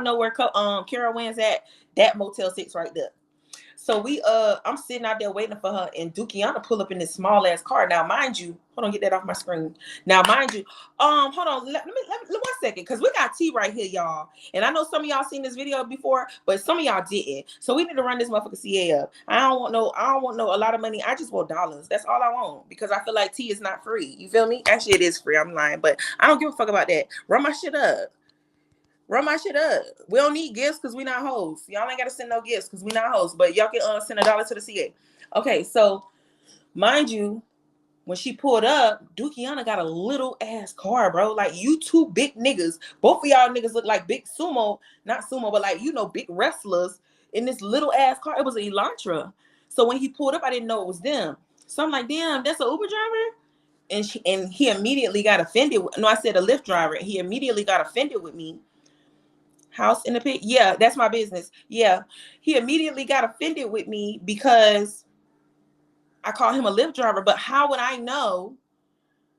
y'all know where Carol Wynn's at, that Motel 6 right there. So I'm sitting out there waiting for her, and Dukiana pull up in this small ass car. Now, mind you, hold on, get that off my screen. Now, mind you, hold on, let me 1 second, because we got tea right here, y'all. And I know some of y'all seen this video before, but some of y'all didn't. So we need to run this motherfucker CA up. I don't want no a lot of money. I just want dollars. That's all I want, because I feel like tea is not free. You feel me? Actually, it is free. I'm lying, but I don't give a fuck about that. Run my shit up. Run my shit up. We don't need gifts because we not hoes. Y'all ain't got to send no gifts because we not hoes. But y'all can send $1 to the CA. Okay, so mind you, when she pulled up, Dukiana got a little ass car, bro. Like, you two big niggas. Both of y'all niggas look like big sumo. Not sumo, but like, big wrestlers in this little ass car. It was an Elantra. So when he pulled up, I didn't know it was them. So I'm like, damn, that's an Uber driver? And he immediately got offended. No, I said a Lyft driver. He immediately got offended with me. House in the pit. Yeah, that's my business. Yeah. He immediately got offended with me because I call him a Lyft driver. But how would I know?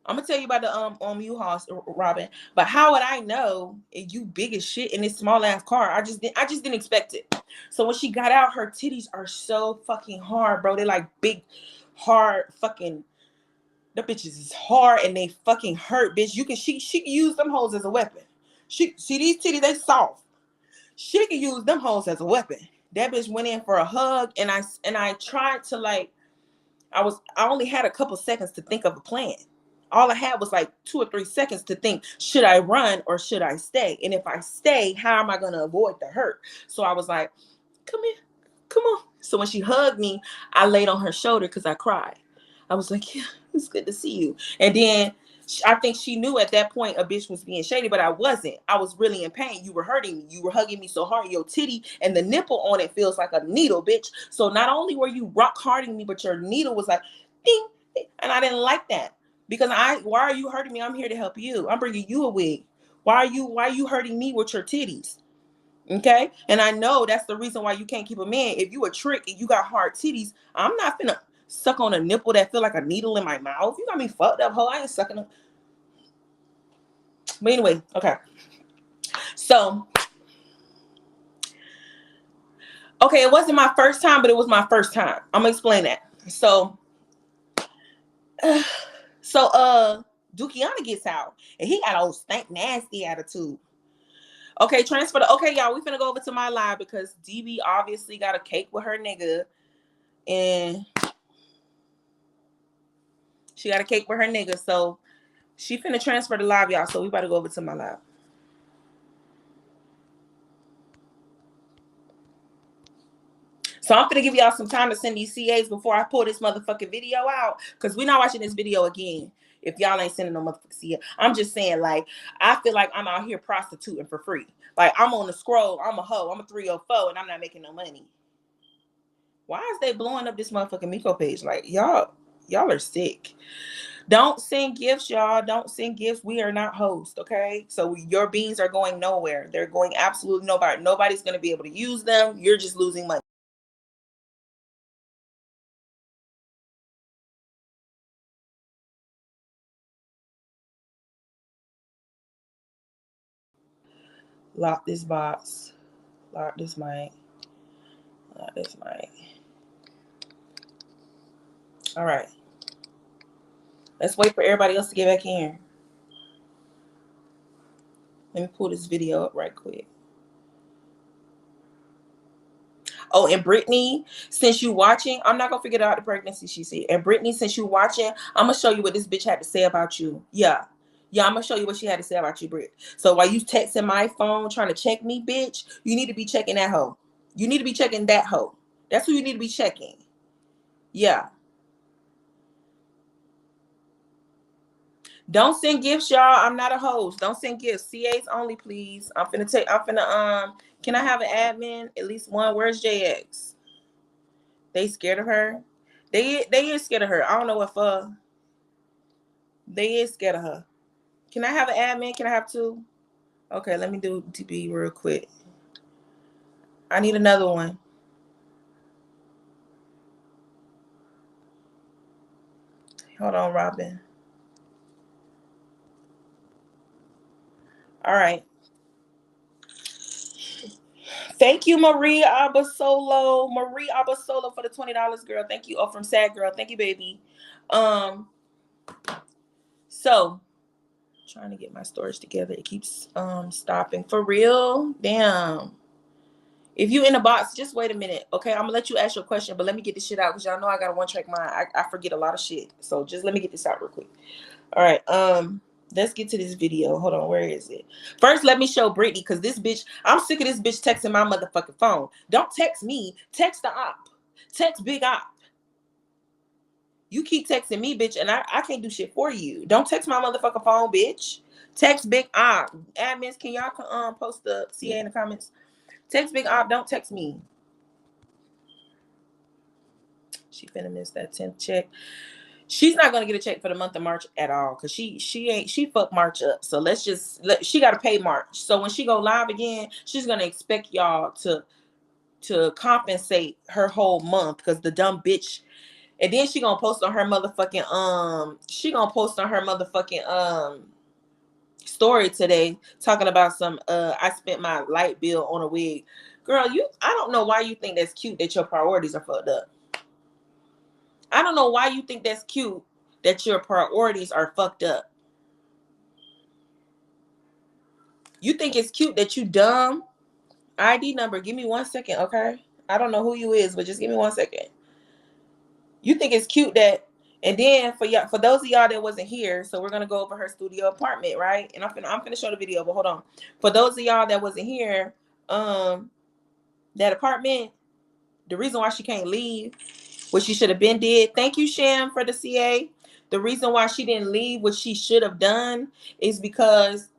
I'm gonna tell you about the U-Haul, Robin. But how would I know if you big as shit in this small ass car? I just didn't expect it. So when she got out, her titties are so fucking hard, bro. They're like big, hard fucking. The bitches is hard and they fucking hurt, bitch. She can use them hoes as a weapon. See these titties, they soft. She could use them hoes as a weapon. That bitch went in for a hug, and I tried to, like, I only had a couple seconds to think of a plan. All I had was like 2 or 3 seconds to think, should I run or should I stay? And if I stay, how am I gonna avoid the hurt? So I was like, come here, come on. So when she hugged me, I laid on her shoulder because I cried. I was like, yeah, it's good to see you. And then I think she knew at that point a bitch was being shady, but I wasn't. I was really in pain. You were hurting me. You were hugging me so hard. Your titty and the nipple on it feels like a needle, bitch. So not only were you rock harding me, but your needle was like, ding, ding. And I didn't like that because why are you hurting me? I'm here to help you. I'm bringing you a wig. Why are you hurting me with your titties? Okay. And I know that's the reason why you can't keep a man. If you a trick and you got hard titties, I'm not finna suck on a nipple that feel like a needle in my mouth. You got me fucked up, ho. I ain't sucking them. But anyway, okay. So, okay, it wasn't my first time, but it was my first time. I'm gonna explain that. So, Dukiana gets out, and he got old stank nasty attitude. Okay, okay, y'all, we finna go over to my live because DB obviously got a cake with her nigga, and she got a cake with her nigga, so she finna transfer the live, y'all. So we about to go over to my live. So I'm gonna give y'all some time to send these CAs before I pull this motherfucking video out, because we're not watching this video again if y'all ain't sending no motherfucking CA. I'm just saying, like, I feel like I'm out here prostituting for free. Like, I'm on the scroll, I'm a hoe, I'm a 304, and I'm not making no money. Why is they blowing up this motherfucking Miko page? Like, y'all are sick. Don't send gifts, y'all. Don't send gifts. We are not hosts, okay? So your beans are going nowhere. They're going absolutely nowhere. Nobody's going to be able to use them. You're just losing money. Lock this box. Lock this mic. Lock this mic. All right. Let's wait for everybody else to get back in. Let me pull this video up right quick. Oh, and Brittany, since you watching, I'm not gonna forget about the pregnancy, she said. And Brittany, since you watching, I'm gonna show you what this bitch had to say about you. Yeah, I'm gonna show you what she had to say about you, Britt. So while you texting my phone trying to check me, bitch, you need to be checking that hoe. You need to be checking that hoe. That's who you need to be checking. Yeah. Don't send gifts, y'all. I'm not a host. Don't send gifts. CAs only, please. Can I have an admin? At least one. Where's JX? They scared of her. They is scared of her. I don't know what for. They is scared of her. Can I have an admin? Can I have 2? Okay, let me do TB real quick. I need another one. Hold on, Robin. All right. Thank you, Marie Abasolo. Marie Abasolo for the $20, girl. Thank you. Oh, from Sad Girl. Thank you, baby. So trying to get my storage together. It keeps stopping. For real? Damn. If you in the box, just wait a minute. Okay, I'm gonna let you ask your question, but let me get this shit out because y'all know I got a one-track mind. I forget a lot of shit. So just let me get this out real quick. All right. Let's get to this video. Hold on, where is it? First, let me show Brittany because this bitch, I'm sick of this bitch texting my motherfucking phone. Don't text me, text the op. Text Big Op. You keep texting me, bitch, and I can't do shit for you. Don't text my motherfucking phone, bitch. Text Big Op. Admins, can y'all post the CA in the comments? Text Big Op, don't text me. She finna miss that 10th check. She's not gonna get a check for the month of March at all because she fucked March up. So she gotta pay March. So when she go live again, she's gonna expect y'all to compensate her whole month because the dumb bitch. And then she gonna post on her motherfucking story today talking about some I spent my light bill on a wig. Girl, I don't know why you think that's cute that your priorities are fucked up. I don't know why you think that's cute that your priorities are fucked up. You think it's cute that you dumb? ID number, give me 1 second, okay? I don't know who you is, but just give me 1 second. You think it's cute that, and then for those of y'all that wasn't here, so we're gonna go over her studio apartment, right? And I'm gonna show the video, but hold on. For those of y'all that wasn't here, that apartment, the reason why she can't leave, what she should have been did. Thank you, Sham, for the CA. The reason why she didn't leave, what she should have done, is because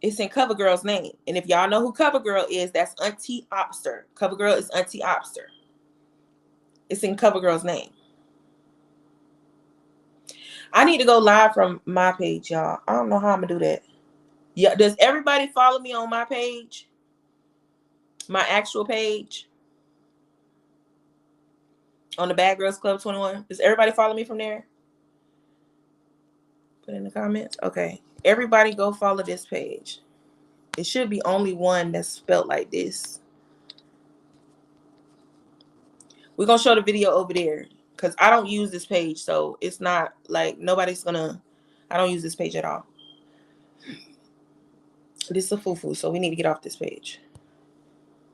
it's in CoverGirl's name. And if y'all know who CoverGirl is, that's Auntie Opster. CoverGirl is Auntie Opster. It's in CoverGirl's name. I need to go live from my page, y'all. I don't know how I'm gonna do that. Yeah, does everybody follow me on my page? My actual page? On the Bad Girls Club 21? Does everybody follow me from there? Put in the comments. Okay. Everybody go follow this page. It should be only one that's spelled like this. We're going to show the video over there because I don't use this page. So it's not like nobody's going to. I don't use this page at all. This is a foo-foo. So we need to get off this page.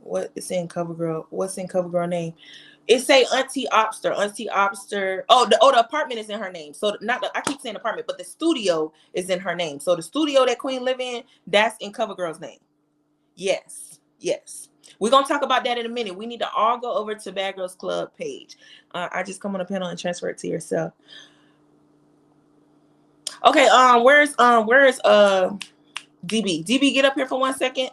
What is in CoverGirl? What's in CoverGirl name? It say Auntie Opster. Auntie Opster. Oh, the apartment is in her name. So I keep saying apartment, but the studio is in her name. So the studio that Queen live in, that's in CoverGirl's name. Yes. We're going to talk about that in a minute. We need to all go over to Bad Girls Club page. I just come on a panel and transfer it to yourself. Okay, where's DB? DB, get up here for 1 second.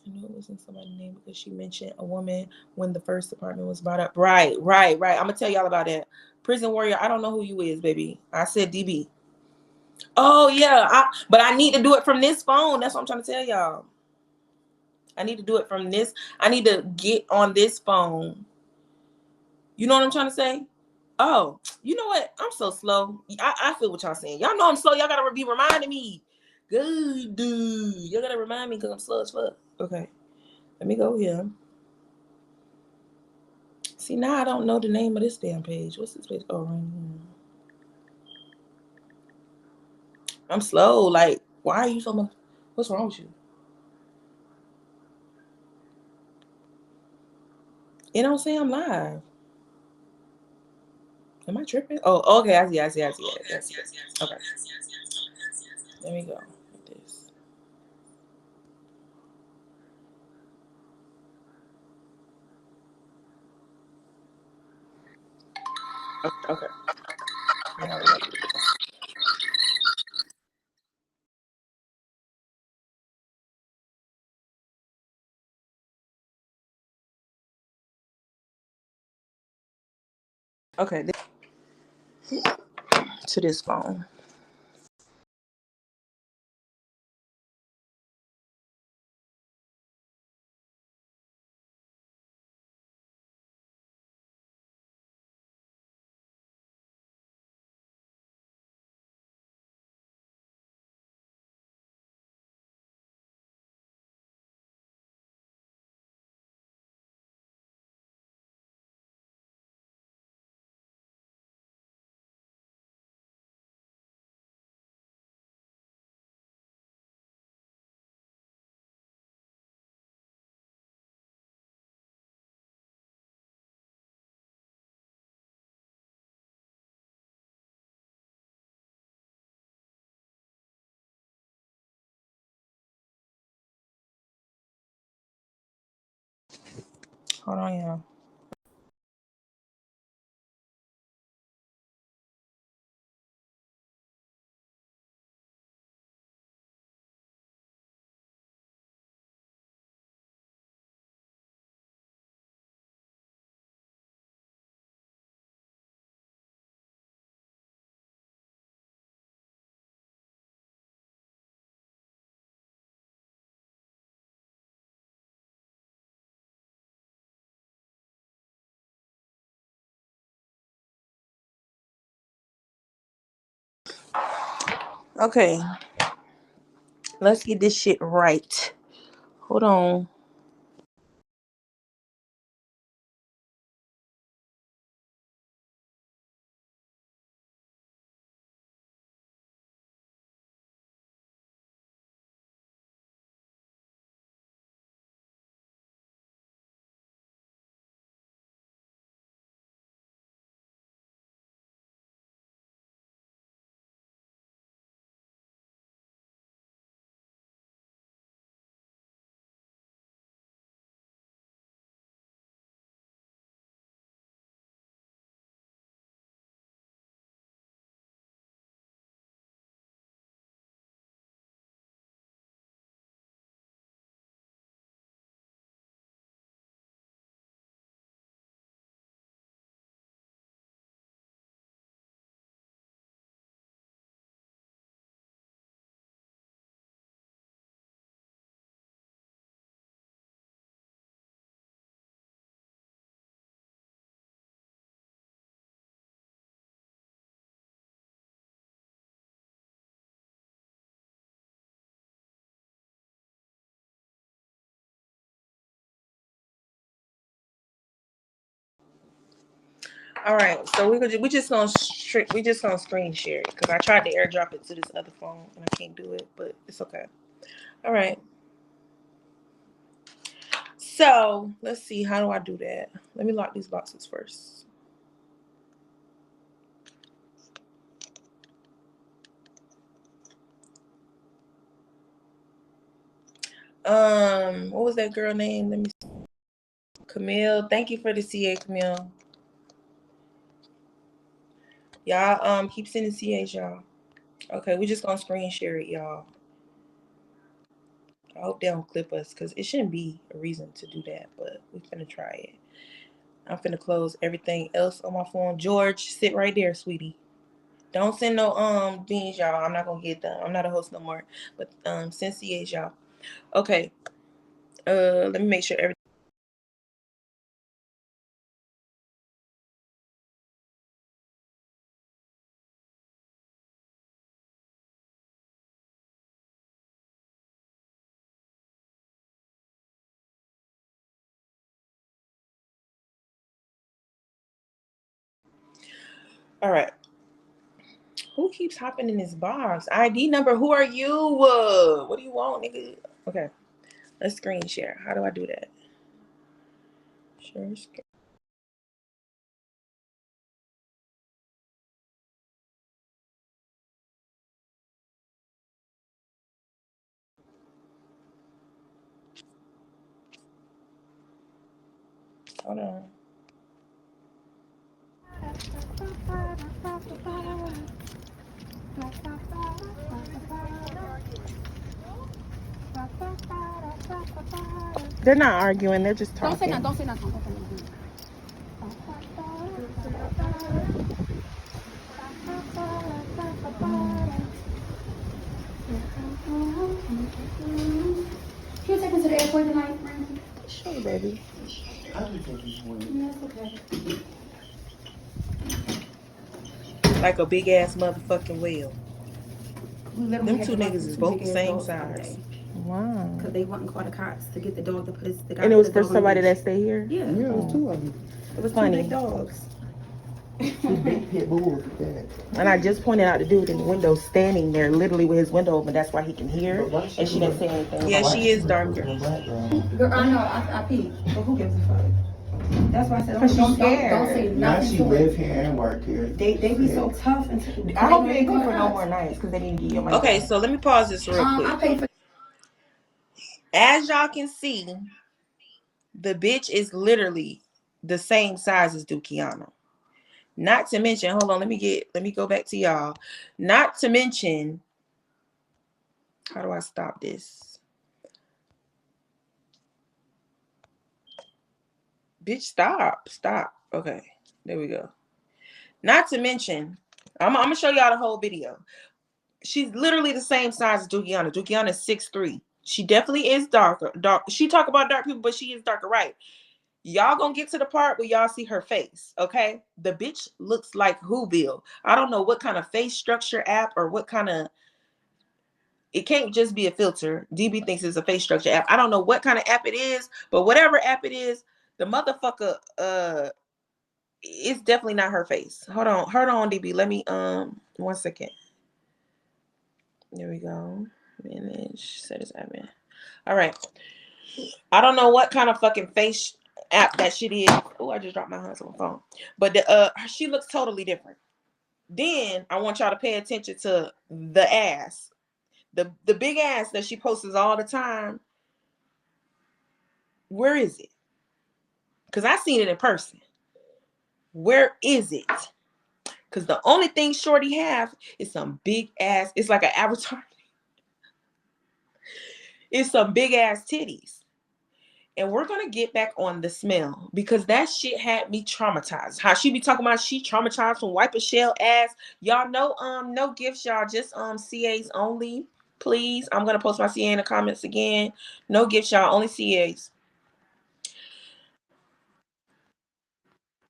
I know it wasn't somebody's name because she mentioned a woman when the first apartment was brought up. Right. I'm gonna tell y'all about that. Prison Warrior, I don't know who you is, baby. I said DB. Oh yeah, but I need to do it from this phone. That's what I'm trying to tell y'all. I need to do it from this. I need to get on this phone. You know what I'm trying to say? Oh, you know what? I'm so slow. I feel what y'all saying. Y'all know I'm slow. Y'all gotta be reminding me. Good dude. Y'all gotta remind me because I'm slow as fuck. Okay. Let me go here. See, now I don't know the name of this damn page. What's this page? Oh, right here. I'm slow. Like, why are you so much? What's wrong with you? It don't say I'm live. Am I tripping? Oh, okay. I see. Okay. There we go. Like this. Okay. Okay. To this phone. Hold on, y'all. Okay, let's get this shit right. Hold on. All right, so we just gonna screen share it because I tried to airdrop it to this other phone and I can't do it, but it's okay. All right. So let's see, how do I do that? Let me lock these boxes first. What was that girl name? Let me see. Camille. Thank you for the CA, Camille. Y'all keep sending CAs, y'all. Okay, we just gonna screen share it, y'all. I hope they don't clip us because it shouldn't be a reason to do that, but we're finna try it. I'm finna close everything else on my phone. George, sit right there, sweetie. Don't send no beans, y'all. I'm not gonna get them. I'm not a host no more. But send CAs, y'all. Okay. Let me make sure everything. All right. Who keeps hopping in this box? ID number. Who are you? What do you want, nigga? Okay. Let's screen share. How do I do that? Share screen. Hold on. They're not arguing. They're just talking. Don't say nothing. Can you take us to the airport tonight, Randy? Sure, baby. I just think he's winning. Yeah, that's okay. Like a big ass motherfucking whale. Them two niggas is both the same size. Wow. Because they wouldn't call the cops to get the dog to put the guy. And it was for somebody that stay here? Yeah. Yeah, it was two of them. It was Funny. two big dogs. Two big pit bulls. Yeah. And I just pointed out the dude in the window standing there, literally with his window open. That's why he can hear. And she didn't say anything. Yeah, she is darker. Girl, I know, I peeped. But who gives a fuck? That's why I said, don't say nothing. Now she live here and work here. They be so tough. And I hope you ain't come for no more nights because they didn't give you money. Okay, so let me pause this real quick. I paid for. As y'all can see, The bitch is literally the same size as Dukiana. Not to mention, hold on, let me go back to y'all. Not to mention, how do I stop this? Bitch, stop. Okay, there we go. Not to mention, I'm gonna show y'all the whole video. She's literally the same size as Dukiana. Dukiana is 6'3". She definitely is darker. Dark. She talk about dark people, but she is darker, right? Y'all gonna get to the part where y'all see her face, okay? The bitch looks like Whoville. I don't know what kind of face structure app or what kind of. It can't just be a filter. DB thinks it's a face structure app. I don't know what kind of app it is, but whatever app it is, the motherfucker, it's definitely not her face. Hold on, DB. Let me 1 second. There we go. Manage, set as admin. All right. I don't know what kind of fucking face app that shit is. Oh, I just dropped my hands on the phone. But she looks totally different. Then I want y'all to pay attention to the ass. The big ass that she posts all the time. Where is it? Because I seen it in person. Where is it? Because the only thing Shorty have is some big ass. It's like an avatar. It's some big ass titties. And we're going to get back on the smell because that shit had me traumatized. How she be talking about she traumatized from wipe a shell ass. Y'all know, no gifts, y'all. Just CAs only, please. I'm going to post my CA in the comments again. No gifts, y'all. Only CAs.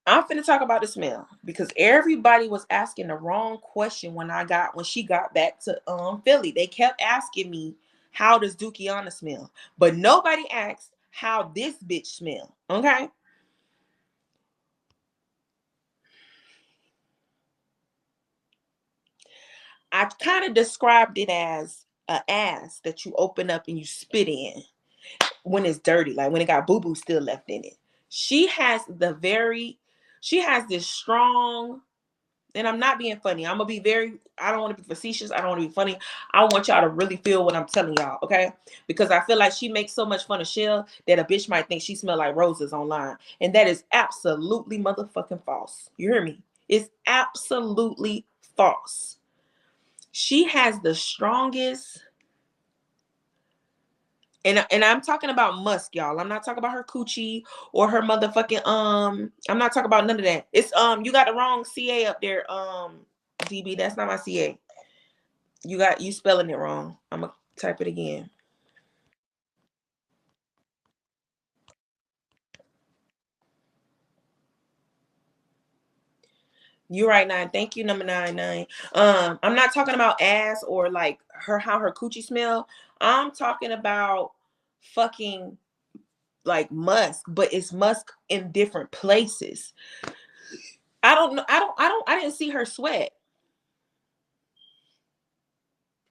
I'm finna talk about the smell because everybody was asking the wrong question when she got back to Philly. They kept asking me, how does Dukiana smell? But nobody asked how this bitch smell. Okay. I kind of described it as an ass that you open up and you spit in when it's dirty, like when it got boo-boo still left in it. She has this strong, and I'm not being funny. I'm gonna be I don't want to be facetious. I don't want to be funny. I want y'all to really feel what I'm telling y'all, okay? Because I feel like she makes so much fun of Shell that a bitch might think she smell like roses online. And that is absolutely motherfucking false. You hear me? It's absolutely false. She has the strongest, and I'm talking about musk, y'all. I'm not talking about her coochie or her motherfucking I'm not talking about none of that. It's you got the wrong CA up there, DB. That's not my CA. You spelling it wrong. I'm gonna type it again. You're right, 9. Thank you, number 99. I'm not talking about ass or like how her coochie smell. I'm talking about fucking like musk, but it's musk in different places. I don't know. I didn't see her sweat.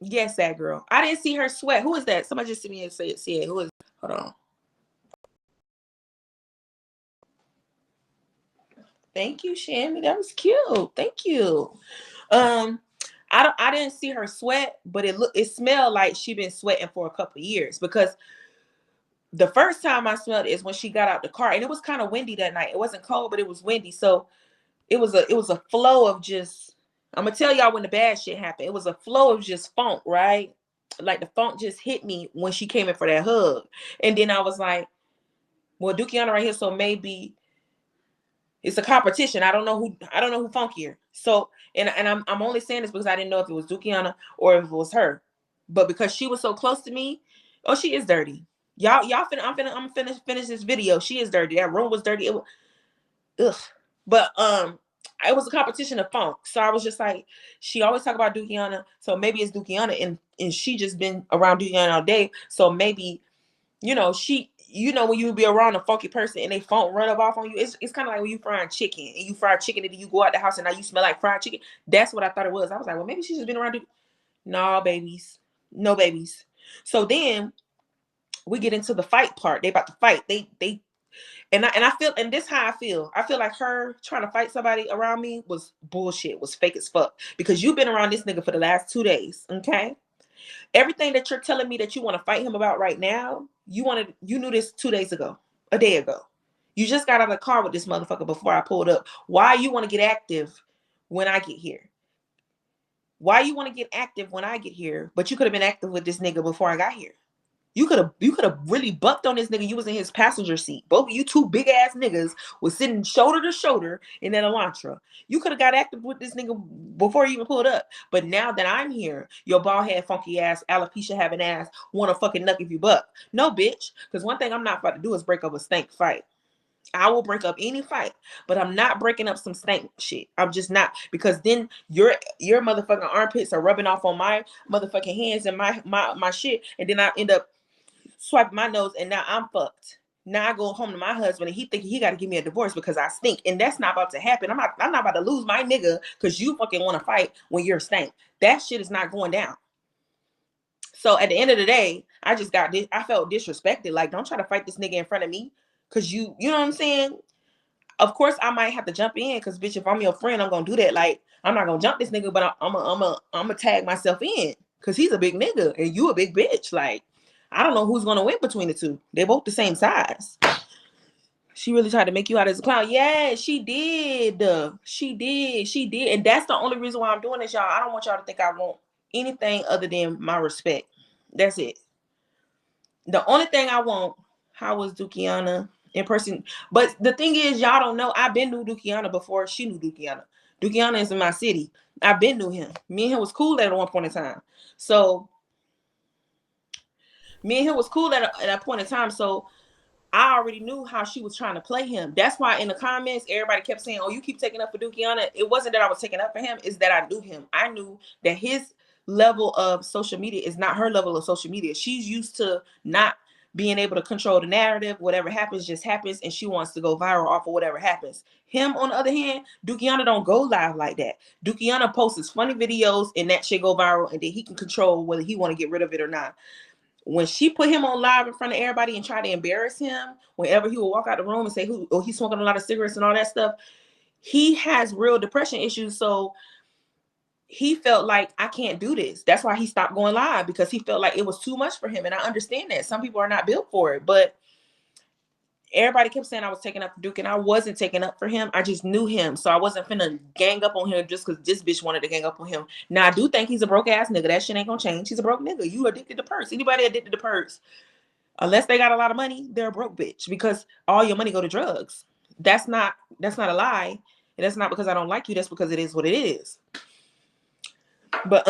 Yes, that girl. I didn't see her sweat. Who is that? Somebody just sent me and say it. Who is? Hold on. Thank you, Shannon. That was cute. Thank you. I didn't see her sweat, but it smelled like she been sweating for a couple of years because the first time I smelled it is when she got out the car, and it was kind of windy that night. It wasn't cold, but it was windy. So it was a flow of just, I'm gonna tell y'all when the bad shit happened. It was a flow of just funk, right? Like the funk just hit me when she came in for that hug. And then I was like, well, Dukiana right here, so maybe it's a competition. I don't know who funkier. So and I'm only saying this because I didn't know if it was Dukiana or if it was her. But because she was so close to me, oh, she is dirty. I'm finna finish this video. She is dirty. That room was dirty. It was, ugh. But it was a competition of funk. So I was just like, she always talk about Dukiana. So maybe it's Dukiana and she just been around Dukiana all day. So maybe, when you be around a funky person and they funk run up off on you, it's kind of like when you frying chicken and you fry chicken and then you go out the house and now you smell like fried chicken. That's what I thought it was. I was like, well, maybe she's just been around. No babies. So then we get into the fight part. They about to fight. They and I feel, and this how I feel. I feel like her trying to fight somebody around me was bullshit, was fake as fuck. Because you've been around this nigga for the last 2 days, okay? Everything that you're telling me that you want to fight him about right now, you knew this 2 days ago, a day ago. You just got out of the car with this motherfucker before I pulled up. Why you want to get active when I get here? Why you want to get active when I get here? But you could have been active with this nigga before I got here. You could have really bucked on this nigga. You was in his passenger seat. Both of you two big ass niggas was sitting shoulder to shoulder in that Elantra. You could have got active with this nigga before you even pulled up. But now that I'm here, your bald head, funky ass, alopecia having ass, wanna fucking nuck if you buck. No, bitch. Because one thing I'm not about to do is break up a stank fight. I will break up any fight, but I'm not breaking up some stank shit. I'm just not, because then your motherfucking armpits are rubbing off on my motherfucking hands and my shit, and then I end up swiping my nose, and now I'm fucked. Now I go home to my husband, and he think he got to give me a divorce because I stink, and that's not about to happen. I'm not about to lose my nigga because you fucking want to fight when you're stank. That shit is not going down. So at the end of the day, I felt disrespected. Like, don't try to fight this nigga in front of me, because you know what I'm saying. Of course, I might have to jump in because, bitch, if I'm your friend, I'm gonna do that. Like, I'm not gonna jump this nigga, but I'm gonna tag myself in because he's a big nigga and you a big bitch. Like, I don't know who's gonna win between the two. They're both the same size. She really tried to make you out as a clown. Yeah, she did. She did. And that's the only reason why I'm doing this, y'all. I don't want y'all to think I want anything other than my respect. That's it. The only thing I want, how was Dukiana in person? But the thing is, y'all don't know, I've been knew Dukiana before she knew Dukiana. Dukiana is in my city. I've been knew him. Me and him was cool at one point in time. So me and him was cool at a point in time. So I already knew how she was trying to play him. That's why in the comments, everybody kept saying, oh, you keep taking up for Dukiana. It wasn't that I was taking up for him. It's that I knew him. I knew that his level of social media is not her level of social media. She's used to not being able to control the narrative. Whatever happens, just happens. And she wants to go viral off of whatever happens. Him, on the other hand, Dukiana don't go live like that. Dukiana posts his funny videos and that shit go viral. And then he can control whether he want to get rid of it or not. When she put him on live in front of everybody and try to embarrass him, whenever he would walk out the room and say, he's smoking a lot of cigarettes and all that stuff, he has real depression issues. So he felt like, I can't do this. That's why he stopped going live, because he felt like it was too much for him. And I understand that. Some people are not built for it. But everybody kept saying I was taking up for Duke, and I wasn't taking up for him. I just knew him. So I wasn't finna gang up on him just because this bitch wanted to gang up on him. Now, I do think he's a broke ass nigga. That shit ain't gonna change. He's a broke nigga. You addicted to purse. Anybody addicted to purse, unless they got a lot of money, they're a broke bitch, because all your money go to drugs. That's not a lie. And that's not because I don't like you. That's because it is what it is. But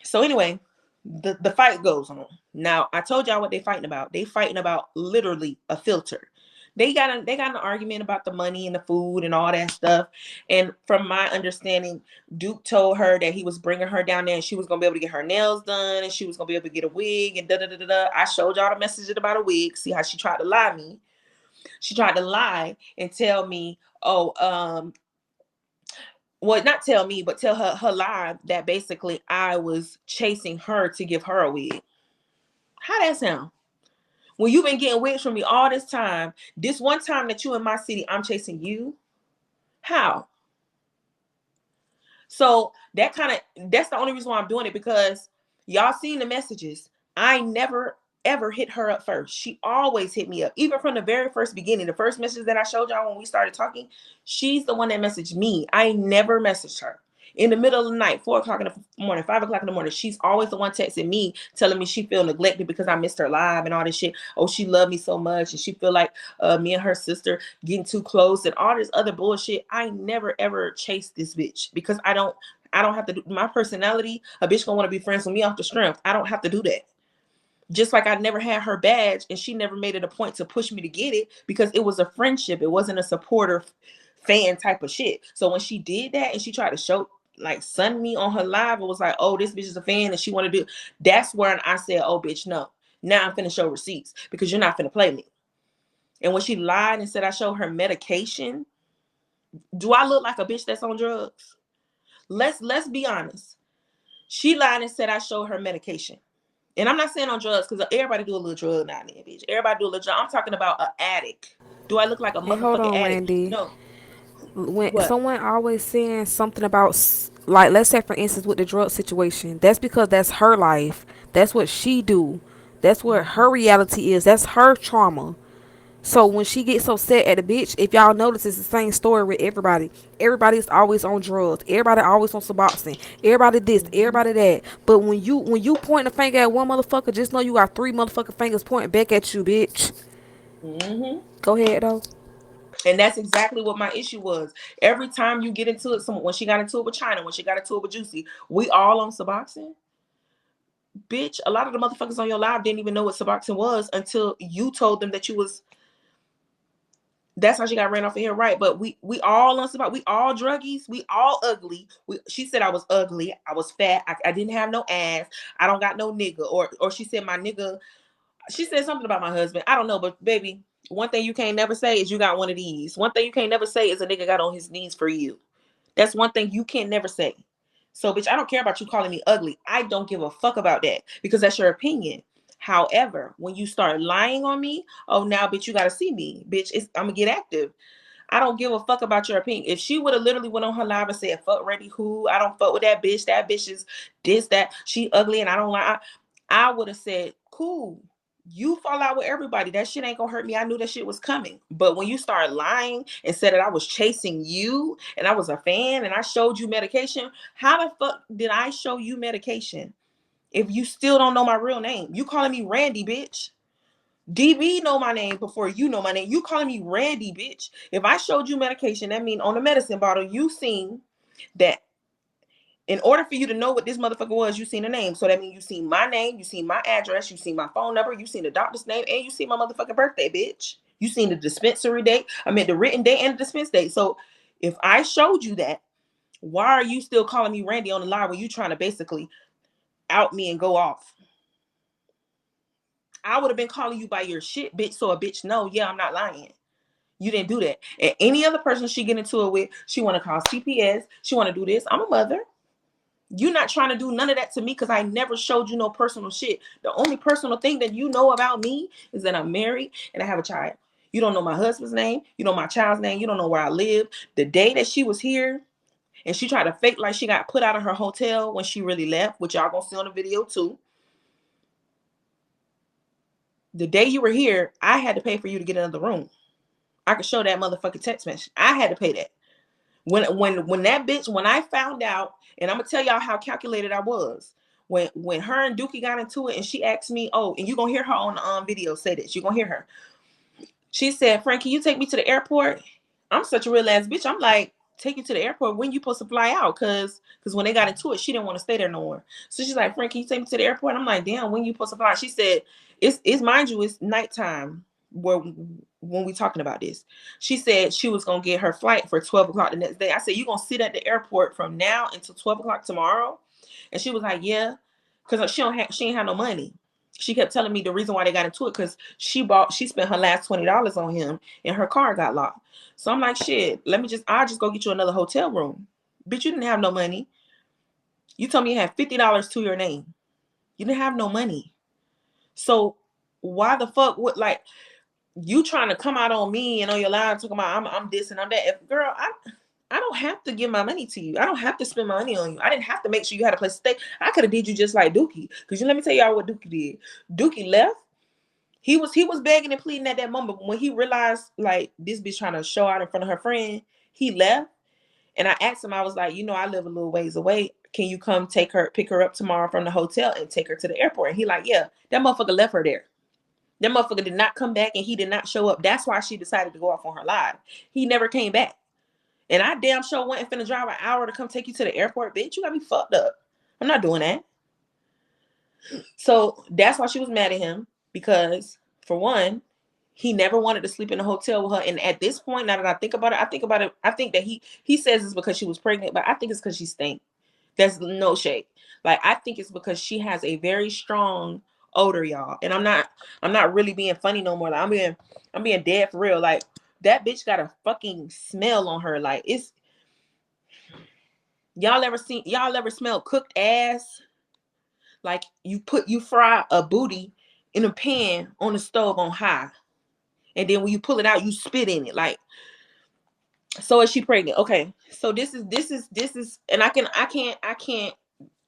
so anyway, the fight goes on. Now, I told y'all what they fighting about. They fighting about literally a filter. They got an argument about the money and the food and all that stuff. And from my understanding, Duke told her that he was bringing her down there and she was going to be able to get her nails done and she was going to be able to get a wig and da-da-da-da-da. I showed y'all the message about a wig. See how she tried to lie me. She tried to lie and tell me, well, not tell me, but tell her lie that basically I was chasing her to give her a wig. How that sound? When you've been getting wigs from me all this time, this one time that you in my city, I'm chasing you. How? So that's the only reason why I'm doing it, because y'all seen the messages. I never ever hit her up first. She always hit me up. Even from the very first beginning, the first message that I showed y'all when we started talking, she's the one that messaged me. I never messaged her. In the middle of the night, 4 o'clock in the morning, 5 o'clock in the morning, she's always the one texting me, telling me she feel neglected because I missed her live and all this shit. Oh, she loved me so much, and she feel like me and her sister getting too close and all this other bullshit. I never ever chased this bitch because I don't have to do my personality. A bitch gonna want to be friends with me off the strength. I don't have to do that. Just like I never had her badge and she never made it a point to push me to get it, because it was a friendship. It wasn't a supporter fan type of shit. So when she did that and she tried to show, like, sun me on her live, it was like, oh, this bitch is a fan and she want to do. That's where I said, oh, bitch, no. Now I'm finna show receipts because you're not finna play me. And when she lied and said I showed her medication, do I look like a bitch that's on drugs? Let's be honest. She lied and said I showed her medication. And I'm not saying on drugs, because everybody do a little drug now and then, bitch. Everybody do a little drug. I'm talking about an addict. Do I look like a And hold motherfucking on, addict? Randy. No. When What? someone always saying something about, like, let's say for instance with the drug situation, that's because that's her life. That's what she do. That's what her reality is. That's her trauma. So when she gets so set at a bitch, if y'all notice, it's the same story with everybody. Everybody's always on drugs. Everybody always on Suboxone. Everybody this, everybody that. But when you point a finger at one motherfucker, just know you got three motherfucking fingers pointing back at you, bitch. Mm-hmm. Go ahead though. And that's exactly what my issue was. Every time you get into it, when she got into it with China, when she got into it with Juicy, we all on Suboxone. Bitch, a lot of the motherfuckers on your live didn't even know what Suboxone was until you told them that you was. That's how she got ran off of here, right? But we all on Suboxone. We all druggies. We all ugly. She said I was ugly. I was fat. I didn't have no ass. I don't got no nigga. Or she said my nigga. She said something about my husband. I don't know, but baby, one thing you can't never say is you got one of these. One thing you can't never say is a nigga got on his knees for you. That's one thing you can never say. So, bitch, I don't care about you calling me ugly. I don't give a fuck about that because that's your opinion. However, when you start lying on me, oh, now, bitch, you got to see me. Bitch, I'm going to get active. I don't give a fuck about your opinion. If she would have literally went on her live and said, fuck Ready Who, I don't fuck with that bitch. That bitch is this, that. She ugly and I don't like. I would have said, cool. You fall out with everybody. That shit ain't gonna hurt me. I knew that shit was coming. But when you start lying and said that I was chasing you and I was a fan and I showed you medication, how the fuck did I show you medication if you still don't know my real name? You calling me Randy, bitch. DB know my name before you know my name. You calling me Randy, bitch. If I showed you medication, that means on the medicine bottle, you seen that in order for you to know what this motherfucker was, you seen a name. So that means you seen my name, you seen my address, you seen my phone number, you seen the doctor's name, and you seen my motherfucking birthday, bitch. You seen the dispensary date. I mean the written date and the dispense date. So if I showed you that, why are you still calling me Randy on the line when you trying to basically out me and go off? I would have been calling you by your shit, bitch, so a bitch know, yeah, I'm not lying. You didn't do that. And any other person she get into it with, she want to call CPS. She want to do this. I'm a mother. You're not trying to do none of that to me because I never showed you no personal shit. The only personal thing that you know about me is that I'm married and I have a child. You don't know my husband's name. You know my child's name. You don't know where I live. The day that she was here and she tried to fake like she got put out of her hotel when she really left, which y'all gonna see on the video too. The day you were here, I had to pay for you to get another room. I could show that motherfucking text message. I had to pay that. When that bitch, when I found out, and I'm gonna tell y'all how calculated I was. When her and Dookie got into it, and she asked me, oh, and you're gonna hear her on the video say this. You're gonna hear her. She said, Frank, can you take me to the airport? I'm such a real ass bitch. I'm like, take you to the airport. When you supposed to fly out? Cause when they got into it, she didn't want to stay there no more. So she's like, Frank, can you take me to the airport? I'm like, damn, when you supposed to fly? She said, it's mind you, it's nighttime when we talking about this. She said she was gonna get her flight for 12 o'clock the next day. I said, you gonna sit at the airport from now until 12 o'clock tomorrow? And she was like, yeah, because she ain't have no money. She kept telling me the reason why they got into it because she spent her last $20 on him and her car got locked. So I'm like, shit, I'll just go get you another hotel room. Bitch, you didn't have no money. You told me you had $50 to your name. You didn't have no money. So why the fuck would like you trying to come out on me and on your live talking about I'm this and I'm that? If girl, I don't have to give my money to you. I don't have to spend my money on you. I didn't have to make sure you had a place to stay. I could have did you just like Dookie. Because let me tell y'all what Dookie did. Dookie left. He was begging and pleading at that moment. But when he realized like this bitch trying to show out in front of her friend, he left. And I asked him, I was like, I live a little ways away. Can you come pick her up tomorrow from the hotel and take her to the airport? And he like, yeah, that motherfucker left her there. That motherfucker did not come back and he did not show up. That's why she decided to go off on her live. He never came back. And I damn sure wasn't finna drive an hour to come take you to the airport, bitch. You got me fucked up. I'm not doing that. So that's why she was mad at him because, for one, he never wanted to sleep in a hotel with her. And at this point, now that I think about it, I think that he says it's because she was pregnant, but I think it's because she stank. That's no shade. Like, I think it's because she has a very strong odor, y'all. And I'm not really being funny no more. Like, I'm being dead for real. Like, that bitch got a fucking smell on her. Like, it's y'all ever smell cooked ass? Like you fry a booty in a pan on the stove on high. And then when you pull it out, you spit in it. Like, so is she pregnant? Okay. So this is, and I can't,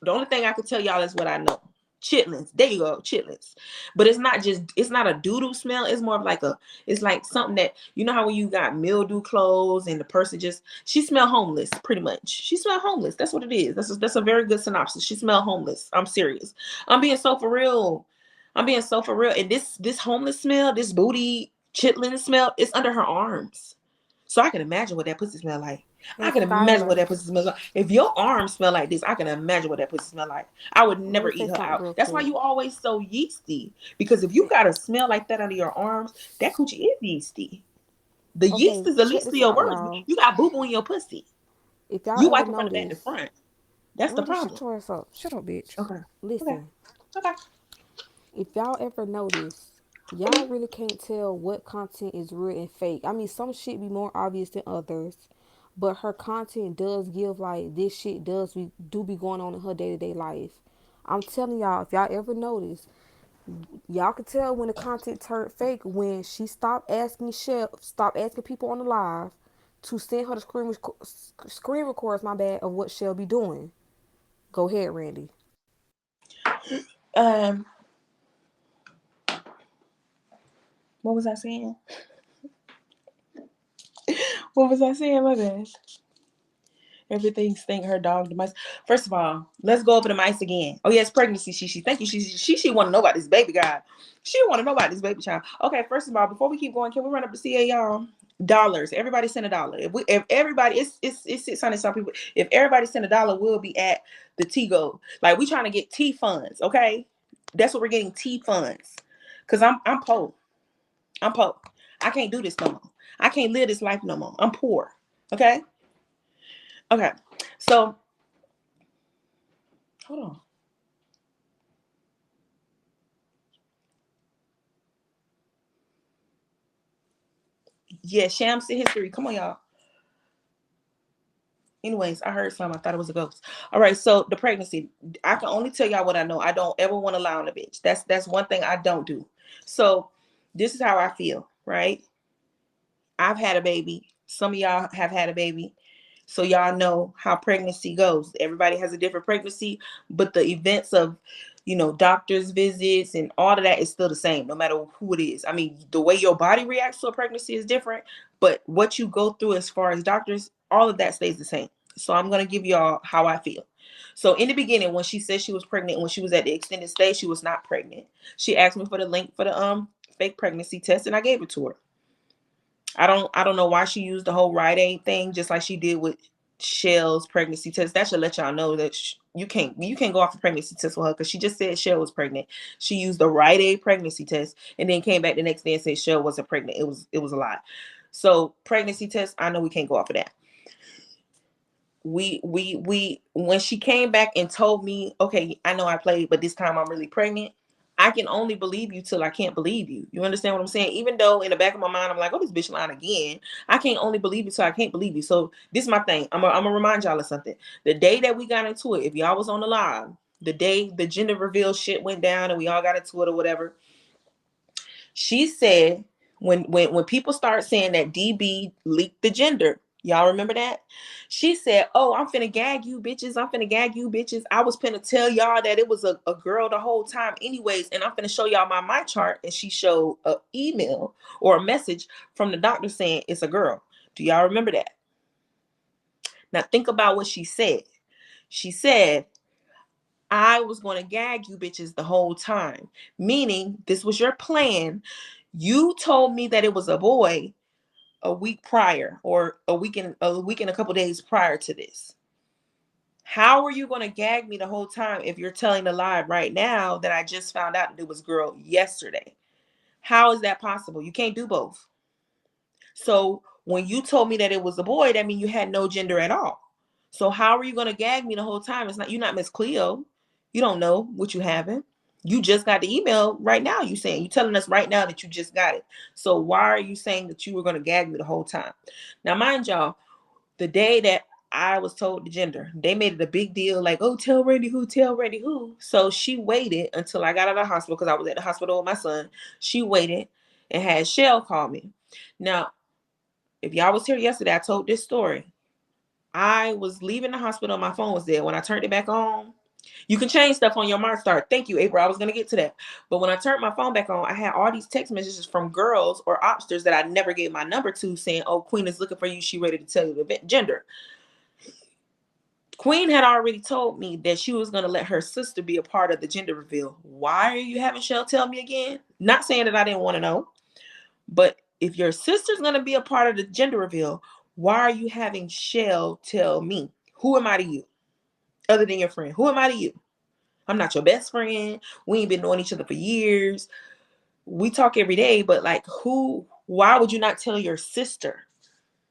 the only thing I can tell y'all is what I know. chitlins. There you go, chitlins. But it's not a doo-doo smell. It's more of like it's like something that, you know how when you got mildew clothes and the person she smelled homeless, pretty much. She smelled homeless. That's what it is. That's a very good synopsis. She smelled homeless. I'm serious. I'm being so for real. I'm being so for real. And this homeless smell, this booty chitlin smell, it's under her arms. So I can imagine what that pussy smell like. I And can imagine what Skylar, that pussy smells like. If your arms smell like this, I can imagine what that pussy smell like. I would let never me say eat her something out. real That's why quick. you always so yeasty. Because if you got a smell like that under your arms, that coochie is yeasty. The yeast Okay, is the check least of this your out, worries. y'all. You got boo boo in your pussy. If y'all You ever wipe it from the back to notice, front. That's the Randy, problem. shut your ass up. Shut up, bitch. Okay. Okay. Listen, Okay. if y'all ever notice, y'all really can't tell what content is real and fake. I mean, some shit be more obvious than others, but her content does give like this shit do be going on in her day to day life. I'm telling y'all, if y'all ever notice, y'all could tell when the content turned fake when she stopped asking people on the live to send her the screen records. My bad of what Shell be doing. Go ahead, Randy. Um, what was I saying? What was I saying? My bad. Everything stink. Her dog, the mice. First of all, let's go over the mice again. Oh yes, pregnancy. She. Thank you. She want to know about this baby guy. She want to know about this baby child. Okay. First of all, before we keep going, can we run up the CA, y'all? Dollars. Everybody send $1. If everybody, it's 600 some people. If everybody send $1, we'll be at the T go. Like we trying to get T funds. Okay, that's what we're getting, T funds. Cause I'm poor. I'm poor. I can't do this no more. I can't live this life no more. I'm poor. Okay. Okay. So hold on. Yeah, shams to history. Come on, y'all. Anyways, I heard some. I thought it was a ghost. All right, so the pregnancy. I can only tell y'all what I know. I don't ever want to lie on a bitch. That's one thing I don't do. So this is how I feel, right? I've had a baby. Some of y'all have had a baby. So y'all know how pregnancy goes. Everybody has a different pregnancy, but the events of, doctor's visits and all of that is still the same, no matter who it is. I mean, the way your body reacts to a pregnancy is different, but what you go through as far as doctors, all of that stays the same. So I'm going to give y'all how I feel. So in the beginning, when she said she was pregnant, when she was at the extended stay, she was not pregnant. She asked me for the link for the fake pregnancy test, and I gave it to her. I don't know why she used the whole Rite Aid thing, just like she did with Shell's pregnancy test. That should let y'all know that you can't go off the pregnancy test with her, because she just said Shell was pregnant. She used the Rite Aid pregnancy test and then came back the next day and said Shell wasn't pregnant. It was a lie. So pregnancy test, I know we can't go off of that. We when she came back and told me, okay, I know I played, but this time I'm really pregnant. I can only believe you till I can't believe you. You understand what I'm saying? Even though in the back of my mind I'm like, oh, this bitch lying again. I can't only believe you till I can't believe you. So this is my thing. I'm gonna remind y'all of something. The day that we got into it, if y'all was on the live, the day the gender reveal shit went down and we all got into it or whatever, she said, when people start saying that DB leaked the gender, y'all remember that? She said, oh, I'm finna gag you bitches. I'm finna gag you bitches. I was finna tell y'all that it was a girl the whole time anyways, and I'm finna show y'all my chart. And she showed an email or a message from the doctor saying it's a girl. Do y'all remember that? Now think about what she said. She said, I was going to gag you bitches the whole time, meaning this was your plan. You told me that it was a boy a week prior, or a week and a couple days prior to this. How are you going to gag me the whole time if you're telling the lie right now that I just found out that it was girl yesterday? How is that possible? You can't do both. So when you told me that it was a boy, that means you had no gender at all. So how are you going to gag me the whole time? You're not Miss Cleo. You don't know what you having. You just got the email right now. You telling us right now that you just got it. So why are you saying that you were going to gag me the whole time? Now, mind y'all, the day that I was told the gender, they made it a big deal, like, oh, tell Randy who, tell Randy who. So she waited until I got out of the hospital, because I was at the hospital with my son. She waited and had Shell call me. Now, if y'all was here yesterday, I told this story. I was leaving the hospital. My phone was dead. When I turned it back on, You can change stuff on your MyStar. Thank you, April. I was gonna get to that, but when I turned my phone back on, I had all these text messages from girls or Opsters that I never gave my number to, saying, "Oh, Queen is looking for you. She ready to tell you the gender." Queen had already told me that she was gonna let her sister be a part of the gender reveal. Why are you having Shell tell me again? Not saying that I didn't want to know, but if your sister's gonna be a part of the gender reveal, why are you having Shell tell me? Who am I to you? Other than your friend, who am I to you? I'm not your best friend. We ain't been knowing each other for years. We talk every day, but like, why would you not tell your sister?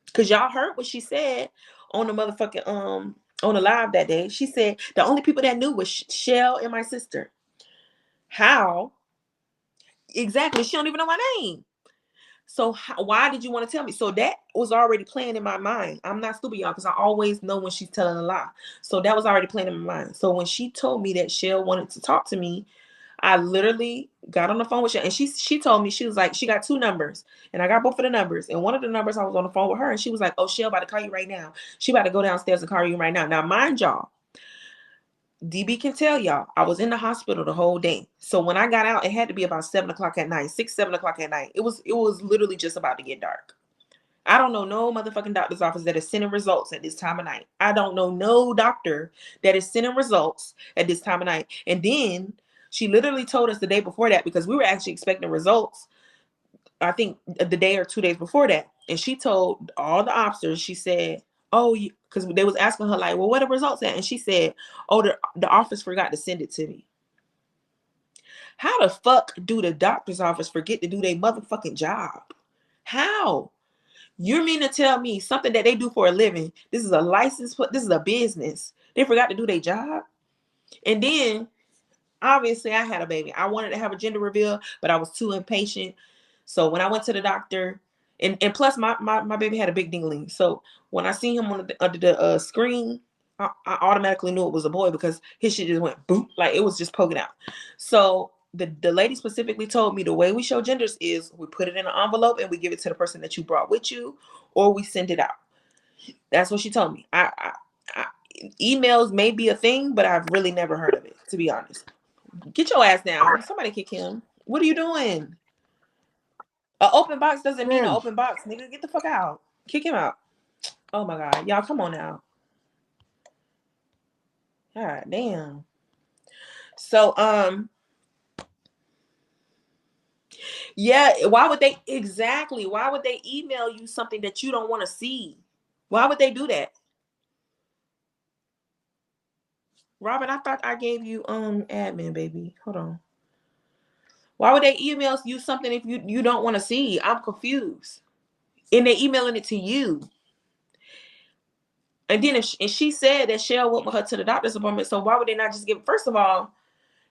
Because y'all heard what she said on the motherfucking on the live that day. She said the only people that knew was Shell and my sister. How? Exactly. She don't even know my name. So why did you want to tell me? So that was already playing in my mind. I'm not stupid, y'all, because I always know when she's telling a lie. So that was already playing in my mind. So when she told me that Shell wanted to talk to me, I literally got on the phone with her, and she told me, she was like, she got 2 numbers, and I got both of the numbers. And one of the numbers, I was on the phone with her, and she was like, "Oh, Shell about to call you right now. She about to go downstairs and call you right now." Now, mind y'all, DB can tell y'all, I was in the hospital the whole day. So when I got out, it had to be about 7 o'clock at night, 6, 7 o'clock at night. It was literally just about to get dark. I don't know no motherfucking doctor's office that is sending results at this time of night. I don't know no doctor that is sending results at this time of night. And then she literally told us the day before that, because we were actually expecting results, I think the day or 2 days before that. And she told all the officers, she said, "Oh, because they was asking her like, well, what are the results at?" And she said, "Oh, the office forgot to send it to me." How the fuck do the doctor's office forget to do their motherfucking job? How? You mean to tell me something that they do for a living? This is a license, this is a business. They forgot to do their job. And then obviously I had a baby. I wanted to have a gender reveal, but I was too impatient. So when I went to the doctor, and plus my baby had a big dingling. So when I seen him under the screen, I automatically knew it was a boy, because his shit just went boop, like it was just poking out. So the lady specifically told me the way we show genders is we put it in an envelope and we give it to the person that you brought with you, or we send it out. That's what she told me. I emails may be a thing, but I've really never heard of it, to be honest. Get your ass down. Somebody kick him. What are you doing? An open box doesn't mean an open box, nigga. Get the fuck out. Kick him out. Oh my god, y'all, come on now. God damn. So yeah, why would they email you something that you don't want to see? Why would they do that? Robin, I thought I gave you admin, baby. Hold on. Why would they email you something if you don't want to see? I'm confused. And they emailing it to you. And then if she said that Shell went with her to the doctor's appointment, so why would they not just give? First of all,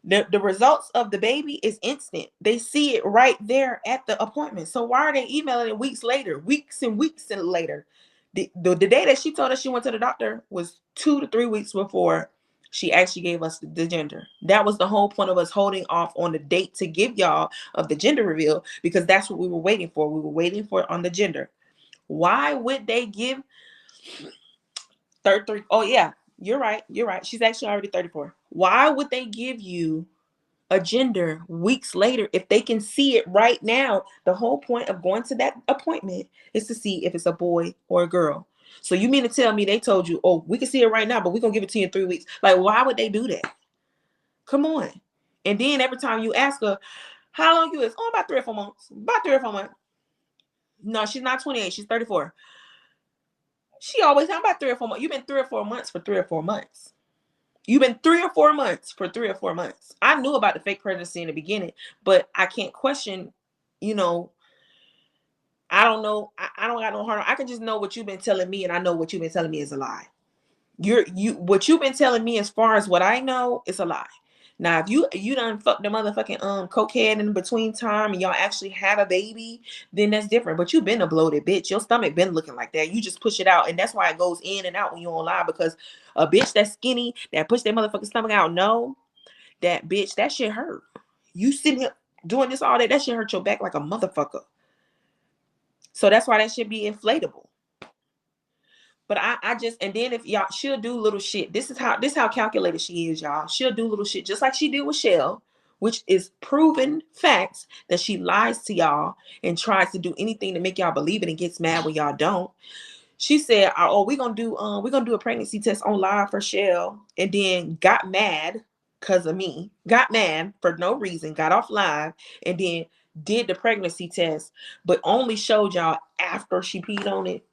the results of the baby is instant. They see it right there at the appointment. So why are they emailing it weeks later, weeks and later? The day that she told us she went to the doctor was 2 to 3 weeks before she actually gave us the gender. That was the whole point of us holding off on the date to give y'all of the gender reveal, because that's what we were waiting for. We were waiting for it on the gender. Why would they give 33? Oh yeah, you're right. You're right. She's actually already 34. Why would they give you a gender weeks later if they can see it right now? The whole point of going to that appointment is to see if it's a boy or a girl. So you mean to tell me they told you, "Oh, we can see it right now, but we're gonna give it to you in 3 weeks"? Like, why would they do that? Come on. And then every time you ask her, "How long you is?" "Oh, about 3 or 4 months." About 3 or 4 months. No, she's not 28. She's 34. She always talking about 3 or 4 months. You've been 3 or 4 months for 3 or 4 months. You've been 3 or 4 months for 3 or 4 months. I knew about the fake pregnancy in the beginning, but I can't question, you know, I don't know. I don't got no heart. I can just know what you've been telling me, and I know what you've been telling me is a lie. What you've been telling me as far as what I know is a lie. Now, if you done fucked the motherfucking cokehead in between time and y'all actually had a baby, then that's different. But you've been a bloated bitch. Your stomach been looking like that. You just push it out, and that's why it goes in and out when you don't lie. Because a bitch that's skinny that push their motherfucking stomach out, no, that bitch, that shit hurt. You sitting here doing this all day, that shit hurt your back like a motherfucker. So that's why that should be inflatable. But I just, and then if y'all, she'll do little shit. This is how calculated she is, y'all. She'll do little shit just like she did with Shell, which is proven facts that she lies to y'all and tries to do anything to make y'all believe it and gets mad when y'all don't. She said, "Oh, we're gonna do a pregnancy test on live for Shell," and then got mad because of me. Got mad for no reason. Got off live and then did the pregnancy test, but only showed y'all after she peed on it.